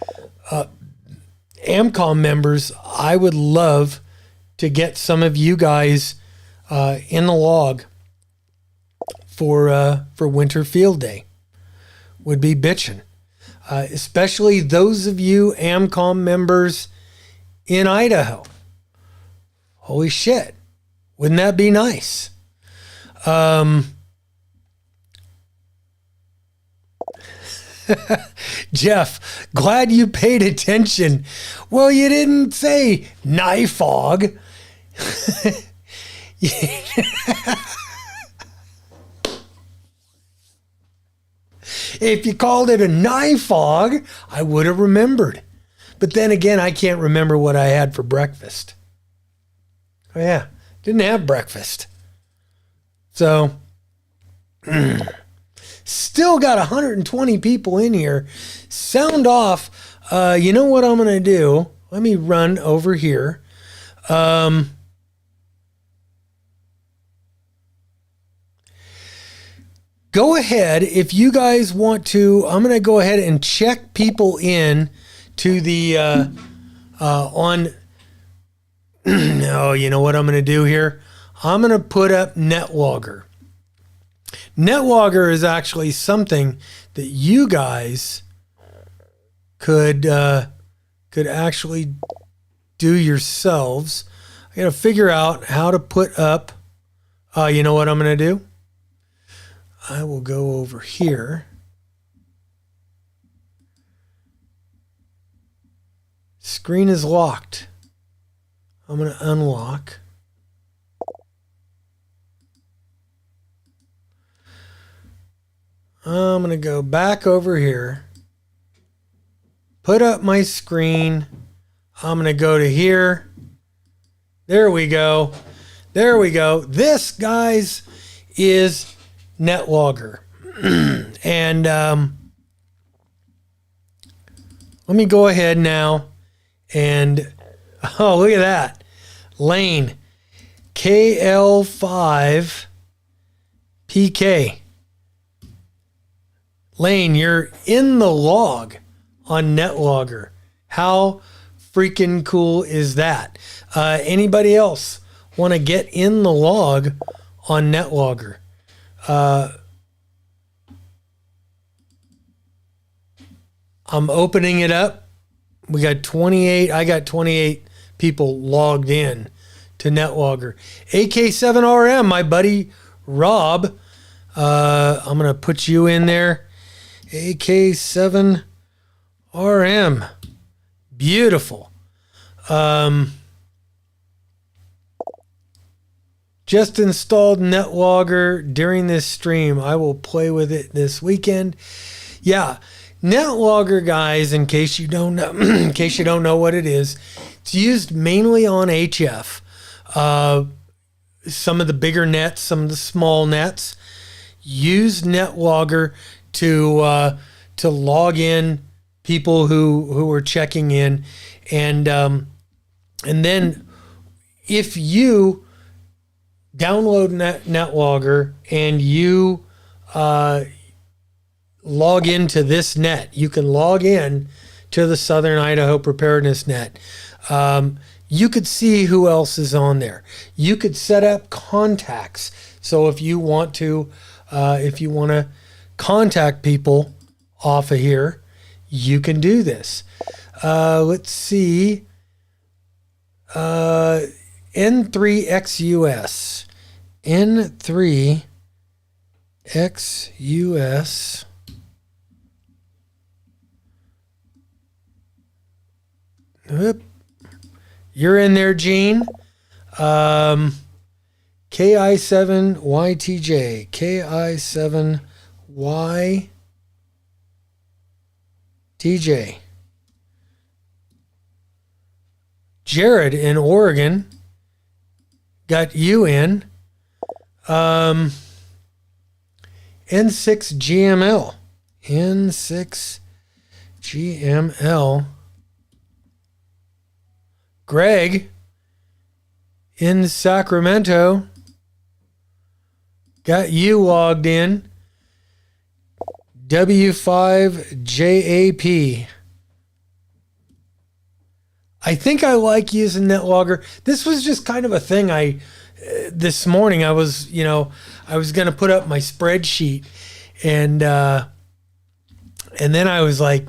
AmCom members. I would love to get some of you guys in the log for Winter Field Day. Would be bitchin'. Especially those of you AmCom members in Idaho. Holy shit. Wouldn't that be nice? Jeff, glad you paid attention. Well, you didn't say NIFOG. If you called it a NIFOG, I would have remembered. But then again, I can't remember what I had for breakfast. Oh yeah, didn't have breakfast. So, still got 120 people in here. Sound off. You know what I'm going to do? Let me run over here. Go ahead, if you guys want to, I'm going to go ahead and check people in to the, on Oh, you know what I'm going to do here? I'm going to put up NetLogger. NetLogger is actually something that you guys could actually do yourselves. I got to figure out how to put up. You know what I'm going to do? I will go over here. Screen is locked. I'm going to unlock. I'm going to go back over here. Put up my screen. I'm going to go to here. There we go. There we go. This, guys, is NetLogger. And let me go ahead now and, oh, look at that. Lane KL5PK. Lane, you're in the log on NetLogger. How freaking cool is that? Anybody else want to get in the log on NetLogger? I'm opening it up. We got 28. I got 28 people logged in to NetLogger. AK7RM, my buddy Rob. I'm going to put you in there. AK7RM. Beautiful. Just installed NetLogger during this stream. I will play with it this weekend. Yeah, NetLogger, guys, in case you don't know, what it is, it's used mainly on HF. Some of the bigger nets, some of the small nets use NetLogger to log in people who are checking in, and then if you download NetLogger and you log into this net, you can log in to the Southern Idaho Preparedness Net. You could see who else is on there. You could set up contacts. So if you want to contact people off of here, you can do this. Let's see. N3XUS. N3XUS. Oop. You're in there, Gene. KI7YTJ. KI7YTJ. Jared in Oregon. Got you in. N6GML. N6GML. Greg in Sacramento. Got you logged in. W5JAP. I think I like using NetLogger. This was just kind of a thing this morning I was going to put up my spreadsheet, and then I was like,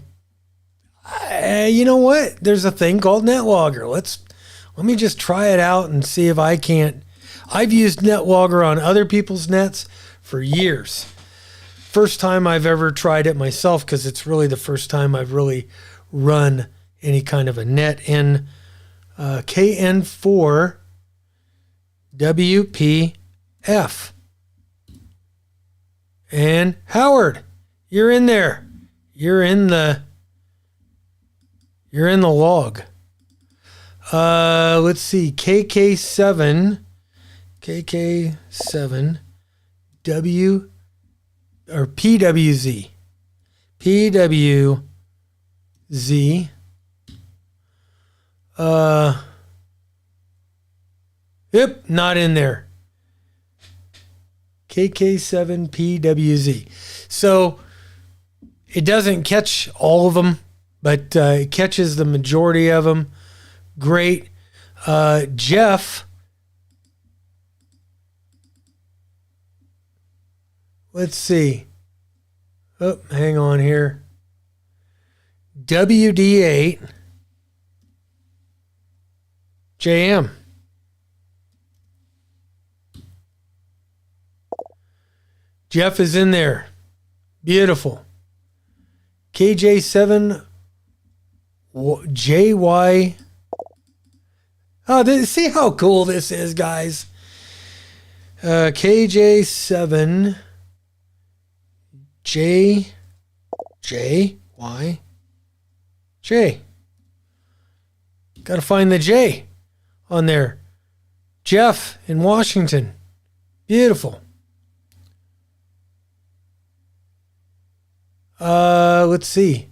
you know what? There's a thing called NetLogger. Let me just try it out and see if I can't. I've used NetLogger on other people's nets for years. First time I've ever tried it myself, because it's really the first time I've really run any kind of a net in KN4 WPF. And Howard, you're in there. You're in the log. Let's see. KK7 W or PWZ. PWZ. Yep, not in there. KK7PWZ. So it doesn't catch all of them, but it catches the majority of them. Great. Jeff, let's see. Oh, hang on here. WD8 JM. Jeff is in there. Beautiful. KJ7 JY. Oh, see how cool this is, guys. KJ7 JY. Got to find the J on there. Jeff in Washington. Beautiful. Let's see.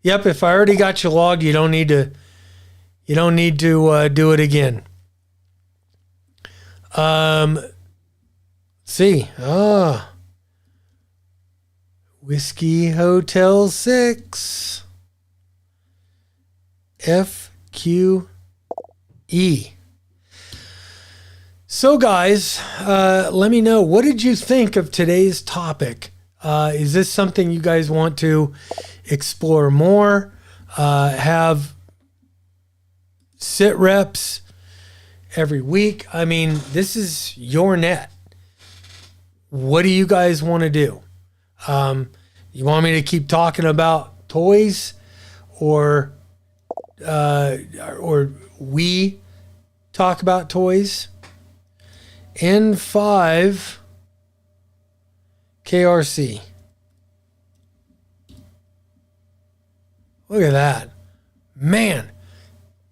Yep, if I already got you logged, you don't need to do it again. See. Whiskey Hotel 6 FQE. So guys, let me know, what did you think of today's topic? Is this something you guys want to explore more? Have SITREPs every week? I mean, this is your net. What do you guys want to do? You want me to keep talking about toys, or we talk about toys? N5 KRC. Look at that. Man,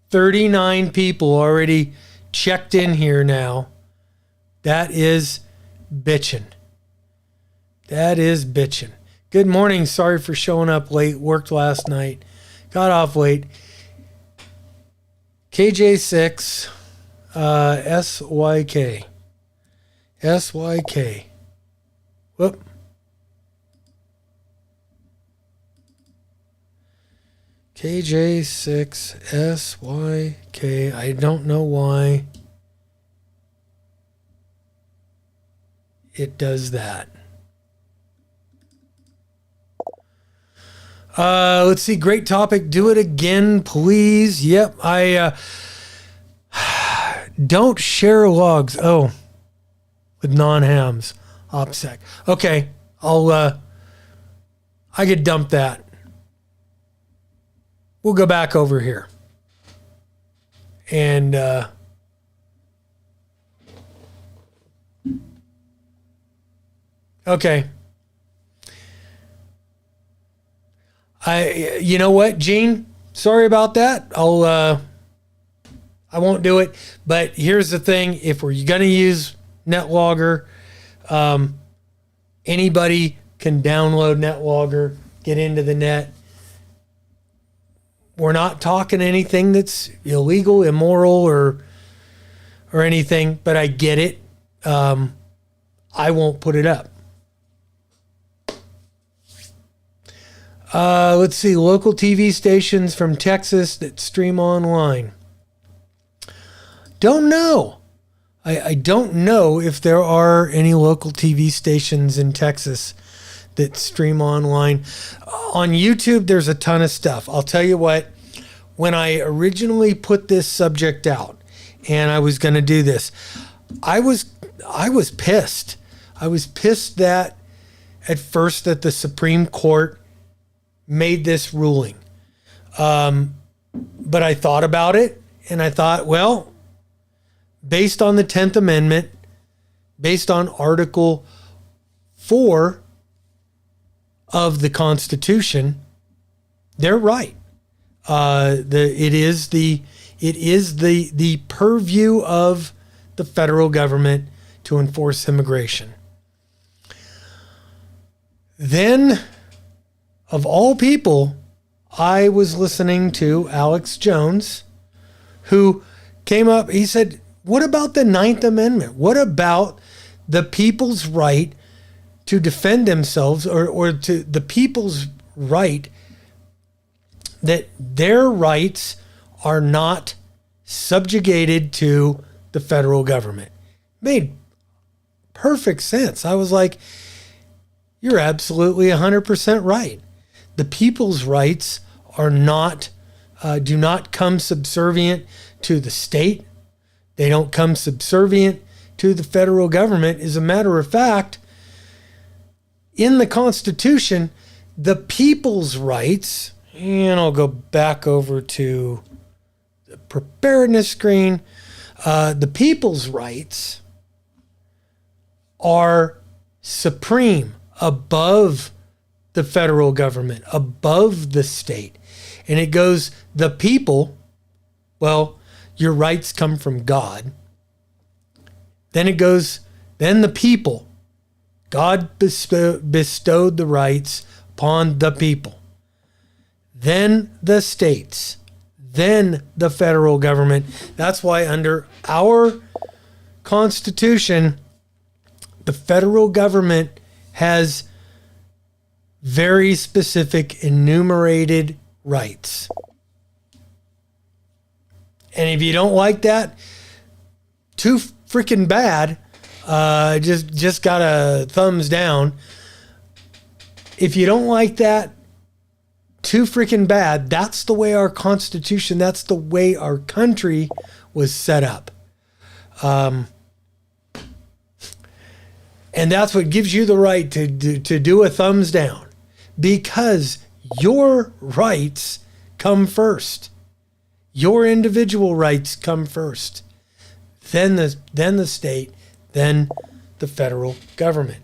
39 people already checked in here now. That is bitchin'. That is bitchin'. Good morning. Sorry for showing up late. Worked last night. Got off late. KJ6 SYK. SYK. Whoop. KJ6 SYK. I don't know why it does that. Let's see. Great topic. Do it again, please. Yep. I don't share logs. Oh, with non-hams. OPSEC. Okay. I could dump that. We'll go back over here. And okay. You know what, Gene? Sorry about that. I won't do it. But here's the thing: if we're gonna use NetLogger, anybody can download NetLogger, get into the net. We're not talking anything that's illegal, immoral, or anything. But I get it. I won't put it up. Let's see, local TV stations from Texas that stream online. Don't know. I don't know if there are any local TV stations in Texas that stream online. On YouTube, there's a ton of stuff. I'll tell you what, when I originally put this subject out and I was going to do this, I was pissed. I was pissed that at first that the Supreme Court made this ruling. But I thought about it and I thought, well, based on the 10th Amendment, based on Article 4 of the Constitution, they're right. It is the purview of the federal government to enforce immigration. Then, of all people, I was listening to Alex Jones, who came up, he said, what about the 9th Amendment? What about the people's right to defend themselves, or to the people's right that their rights are not subjugated to the federal government. Made perfect sense. I was like, you're absolutely 100% right. The people's rights are not, do not come subservient to the state. They don't come subservient to the federal government. As a matter of fact, in the Constitution, the people's rights, and I'll go back over to the preparedness screen. The people's rights are supreme, above the federal government, above the state. And it goes, the people, well, your rights come from God. Then it goes, then the people. God bestowed the rights upon the people. Then the states. Then the federal government. That's why under our Constitution, the federal government has very specific enumerated rights. And if you don't like that, too freaking bad. Just got a thumbs down. If you don't like that, too freaking bad. That's the way our Constitution, that's the way our country was set up. And that's what gives you the right to do a thumbs down, because your rights come first. Your individual rights come first. Then the state, then the federal government.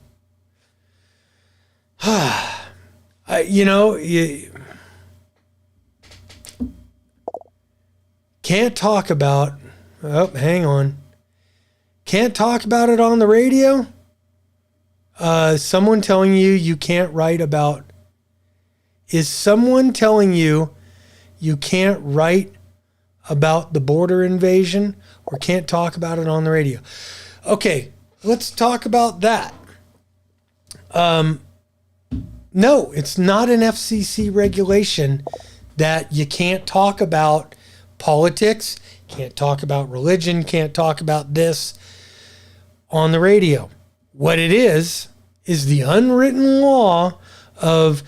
You can't talk about, hang on. Can't talk about it on the radio? Someone telling you can't write about, is someone telling you can't write about the border invasion or can't talk about it on the radio? Okay, let's talk about that. No, it's not an FCC regulation that you can't talk about politics, can't talk about religion, can't talk about this on the radio. What it is the unwritten law of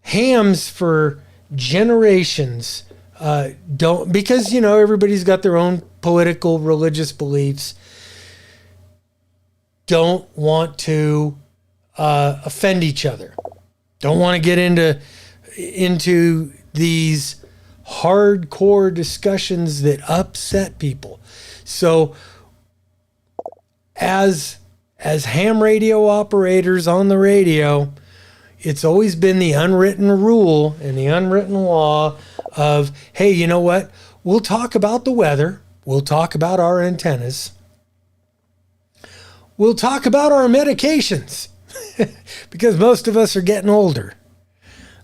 hams for generations. Because everybody's got their own political, religious beliefs. Don't want to offend each other. Don't want to get into these hardcore discussions that upset people. So as ham radio operators on the radio, it's always been the unwritten rule and the unwritten law of, hey, you know what? We'll talk about the weather. We'll talk about our antennas. We'll talk about our medications because most of us are getting older.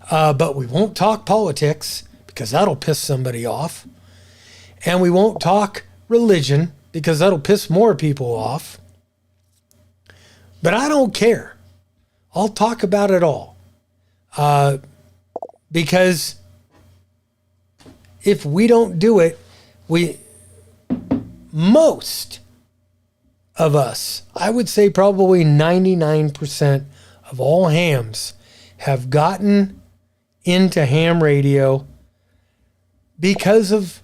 But we won't talk politics because that'll piss somebody off. And we won't talk religion because that'll piss more people off. But I don't care. I'll talk about it all. Because if we don't do it, most of us, I would say probably 99% of all hams have gotten into ham radio because of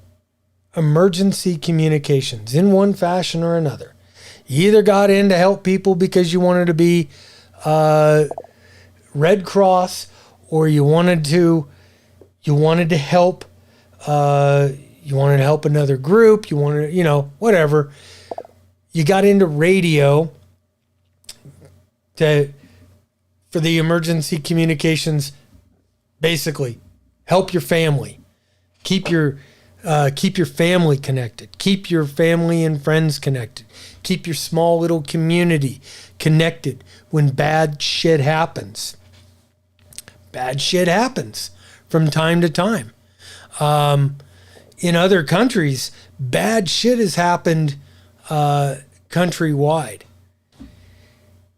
emergency communications in one fashion or another. You either got in to help people because you wanted to be Red Cross, or you wanted to help another group, whatever. You got into radio for the emergency communications, basically help your family, keep your family connected, keep your family and friends connected, keep your small little community connected when bad shit happens. Bad shit happens from time to time. In other countries, bad shit has happened countrywide.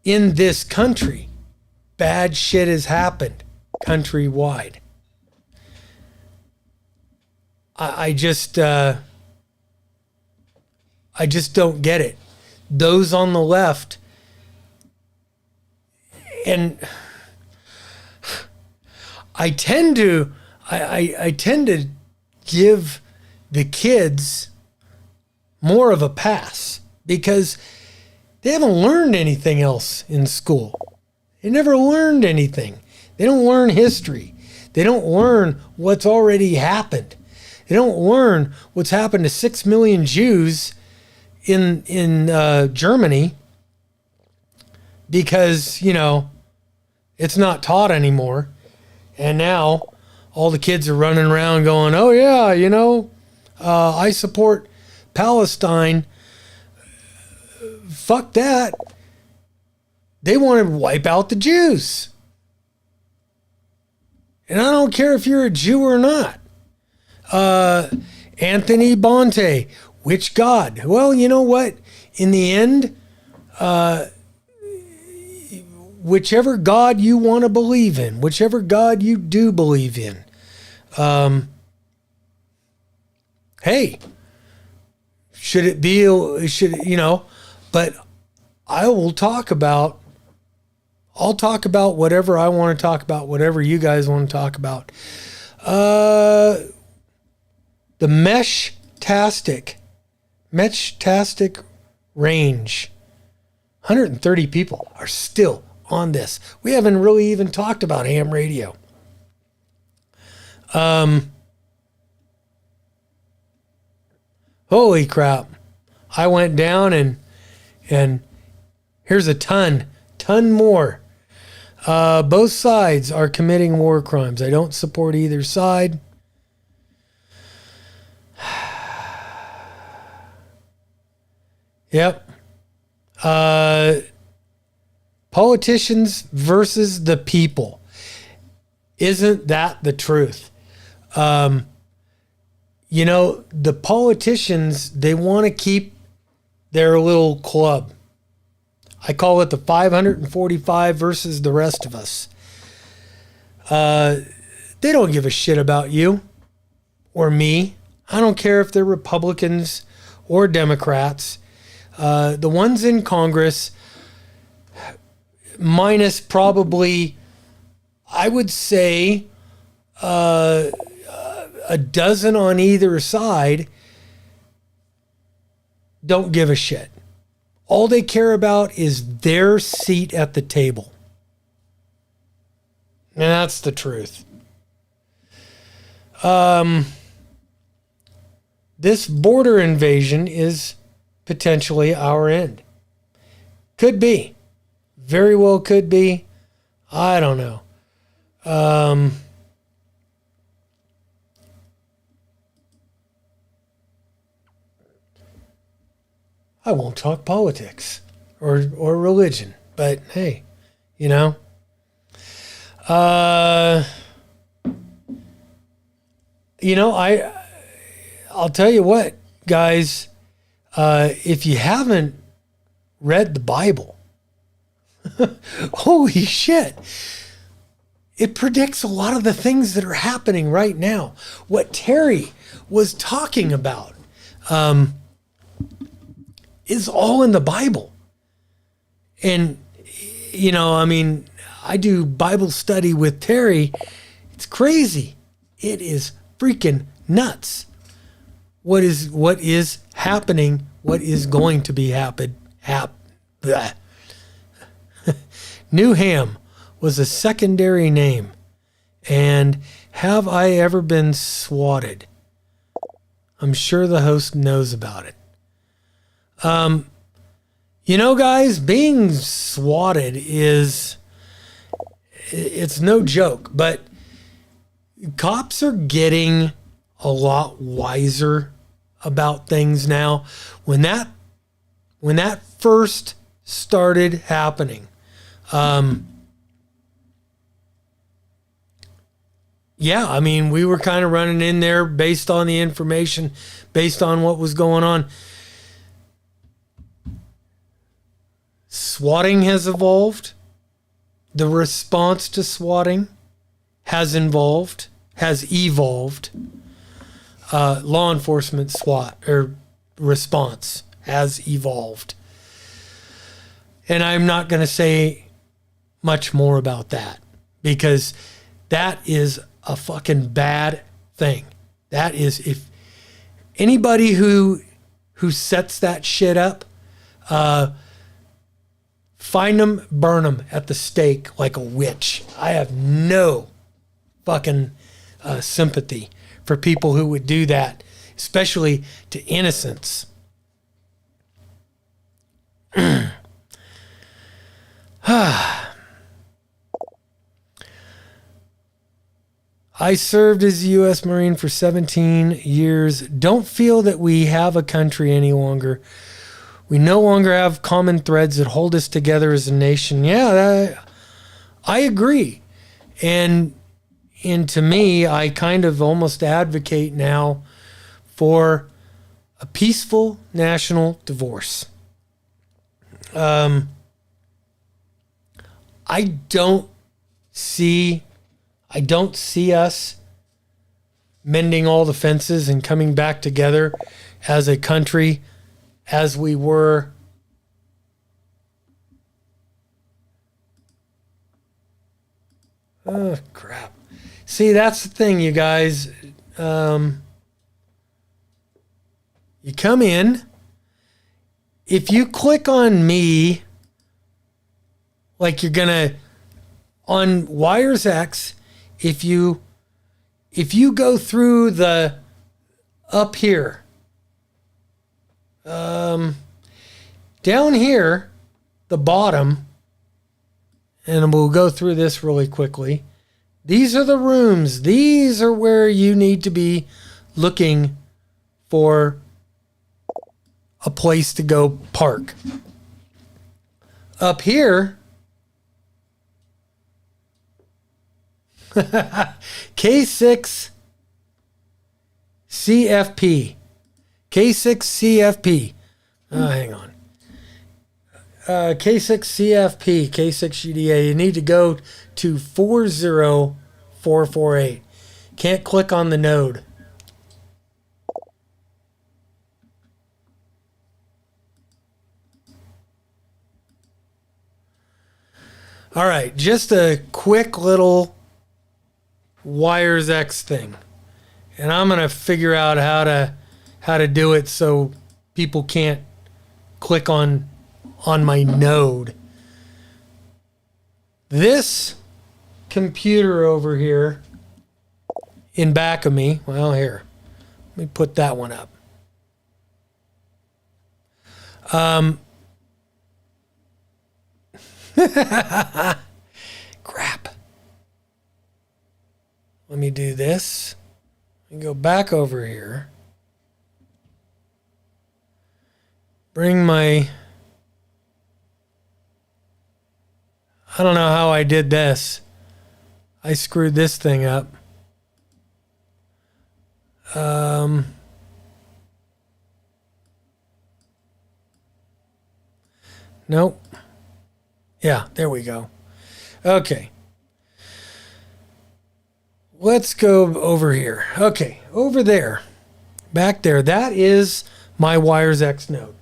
In this country, bad shit has happened countrywide. I just, I just don't get it. Those on the left, and I tend to give the kids more of a pass because they haven't learned anything else in school. They never learned anything. They don't learn history. They don't learn what's already happened. They don't learn what's happened to 6 million Jews in Germany because, it's not taught anymore. And now all the kids are running around going, oh yeah, I support Palestine. Fuck that. They want to wipe out the Jews. And I don't care if you're a Jew or not. Anthony Bonte, which God? Well, you know what? In the end, whichever God you want to believe in, whichever God you do believe in, hey, but I'll talk about whatever I want to talk about, whatever you guys want to talk about. The Mesh-tastic range. 130 people are still on this. We haven't really even talked about ham radio. Holy crap. I went down and here's a ton more. Both sides are committing war crimes. I don't support either side. Yep. Politicians versus the people. Isn't that the truth? The politicians, they want to keep their little club. I call it the 545 versus the rest of us. They don't give a shit about you or me. I don't care if they're Republicans or Democrats. The ones in Congress, minus probably, I would say, a dozen on either side, don't give a shit. All they care about is their seat at the table. And that's the truth. This border invasion is potentially our end. Could be. Very well could be. I don't know. I won't talk politics or religion, but hey, I'll tell you what, guys, if you haven't read the Bible, holy shit, it predicts a lot of the things that are happening right now. What Terry was talking about, is all in the Bible. And, I do Bible study with Terry. It's crazy. It is freaking nuts. What is happening, what is going to be Newham was a secondary name. And have I ever been swatted? I'm sure the host knows about it. Guys, being swatted it's no joke, but cops are getting a lot wiser about things now. When that first started happening, we were kind of running in there based on the information, based on what was going on. Swatting has evolved. The response to swatting has evolved. Law enforcement response has evolved. And I'm not going to say much more about that because that is a fucking bad thing. That is, if anybody who sets that shit up, find them, burn them at the stake like a witch. I have no fucking sympathy for people who would do that, especially to innocents. I served as a U.S. Marine for 17 years. Don't feel that we have a country any longer. We no longer have common threads that hold us together as a nation. Yeah, I agree. And to me, I kind of almost advocate now for a peaceful national divorce. I don't see us mending all the fences and coming back together as a country as we were oh crap. See, that's the thing, you guys. You come in, if you click on me like you're gonna on WiresX, if you go through the up here, down here, the bottom, and we'll go through this really quickly. These are the rooms. These are where you need to be looking for a place to go park. Up here, K6 CFP. K6 CFP. Hang on. K6 CFP, K6 GDA. You need to go to 40448. Can't click on the node. All right, just a quick little WiresX thing. And I'm going to figure out how to do it so people can't click on my node. This computer over here in back of me, well, here, let me put that one up. Crap. Let me do this and go back over here. Bring my... I don't know how I did this. I screwed this thing up. Nope. Yeah, there we go. Okay. Let's go over here. Okay, over there. Back there. That is my WiresX node.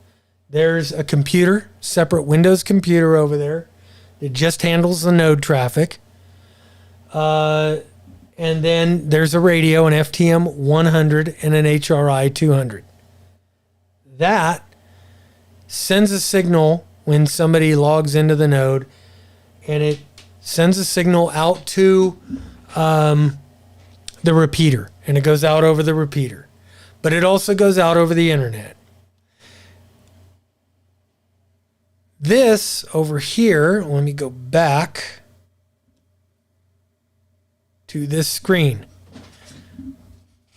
There's a computer, separate Windows computer over there. It just handles the node traffic. And then there's a radio, an FTM 100 and an HRI 200. That sends a signal when somebody logs into the node, and it sends a signal out to the repeater, and it goes out over the repeater. But it also goes out over the internet. This over here, let me go back to this screen.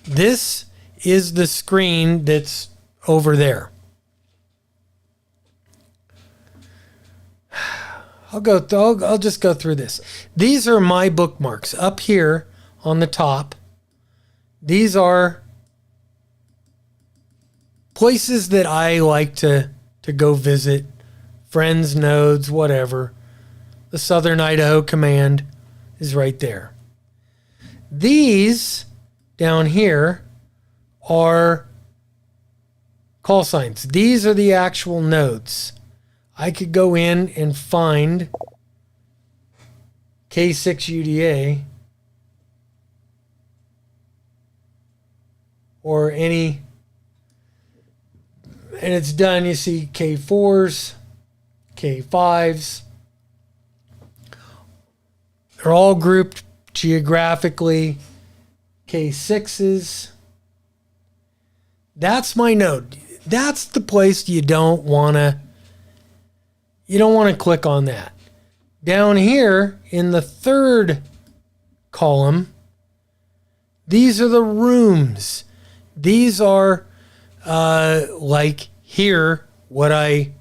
This is the screen that's over there. I'll just go through this. These are my bookmarks up here on the top. These are places that I like to go visit. Friends, nodes, whatever. The Southern Idaho Command is right there. These down here are call signs. These are the actual nodes. I could go in and find K6UDA or any, and it's done. You see K4s, K5s. They're all grouped geographically. K6s. That's my node. That's the place you don't want to click on that. Down here in the third column, these are the rooms. These are like here what I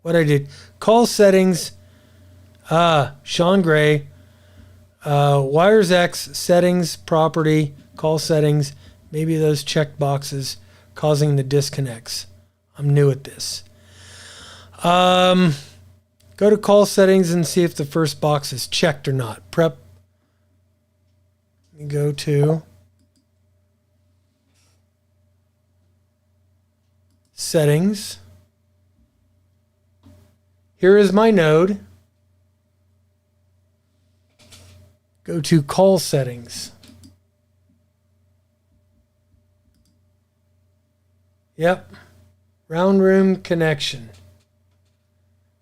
did. Call settings, Sean Gray, WiresX settings, property, call settings, maybe those check boxes causing the disconnects. I'm new at this. Go to call settings and see if the first box is checked or not. Prep. Go to settings. Here is my node. Go to call settings. Yep. Round room connection.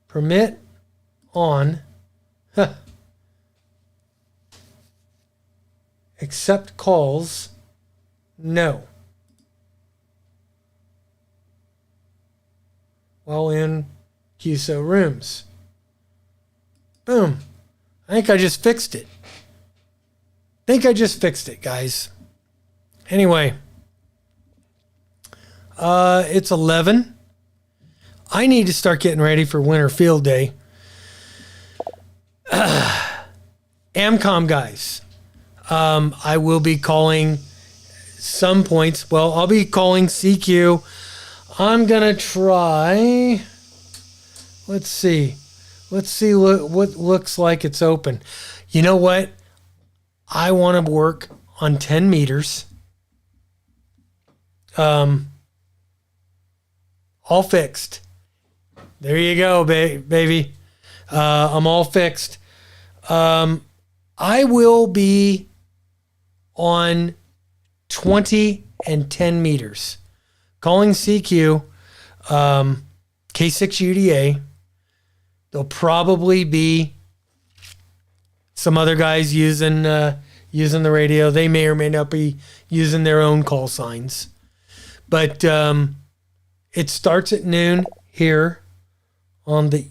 Permit on. Accept calls. No. While in QSO rooms. Boom. I think I just fixed it. Guys. Anyway. It's 11. I need to start getting ready for winter field day. AMCOM guys. I will be calling some points. Well, I'll be calling CQ. I'm going to try. Let's see what looks like it's open. You know what? I want to work on 10 meters. All fixed. There you go, baby. I'm all fixed. I will be on 20 and 10 meters. Calling CQ, K6UDA. There'll probably be some other guys using the radio. They may or may not be using their own call signs. But it starts at noon here on the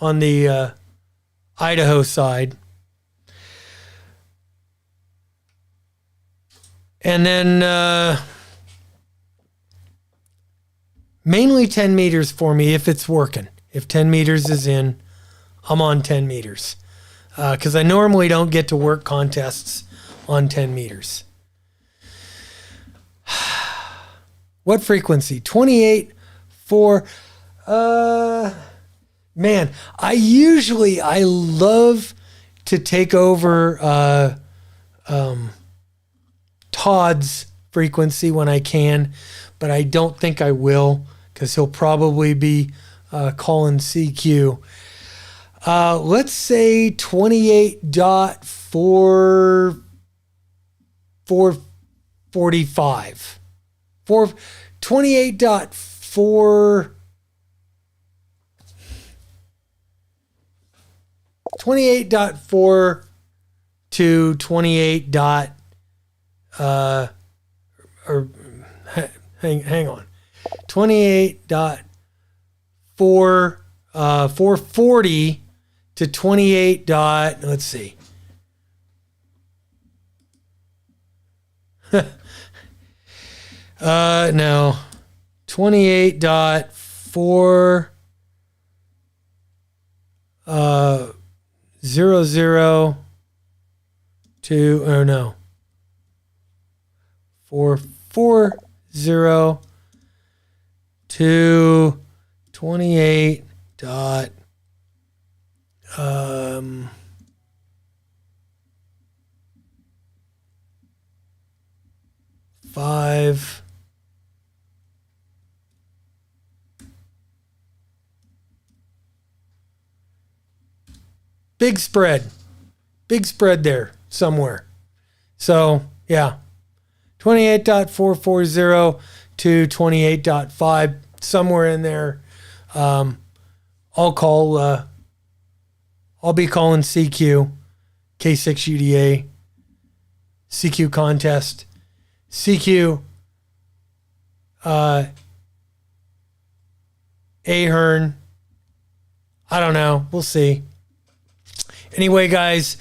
on the Idaho side. And then mainly 10 meters for me if it's working. If 10 meters is in, I'm on 10 meters. Because I normally don't get to work contests on 10 meters. What frequency? 28 for... man, I love to take over Todd's frequency when I can, but I don't think I will because he'll probably be calling CQ. Let's say 28.445. 28.4 to 28 or hang on. 440 to 28 let's see. No. 28.4 00 to 440 to 28 5 Big spread there somewhere. So yeah, 28.440 to 28.5, somewhere in there. I'll be calling CQ, K6UDA, CQ contest, CQ, Ahern. I don't know. We'll see. Anyway, guys,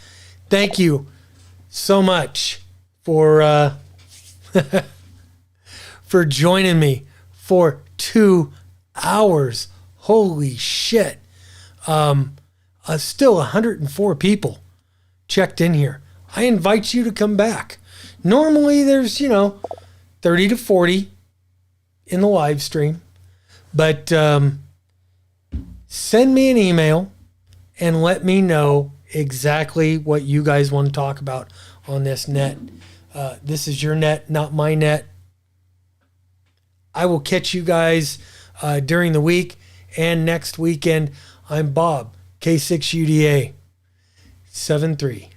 thank you so much for for joining me for 2 hours. Holy shit. Still 104 people checked in here. I invite you to come back. Normally there's, 30 to 40 in the live stream, but send me an email and let me know exactly what you guys want to talk about on this net. This is your net, not my net. I will catch you guys during the week and next weekend. I'm Bob, K6UDA 73.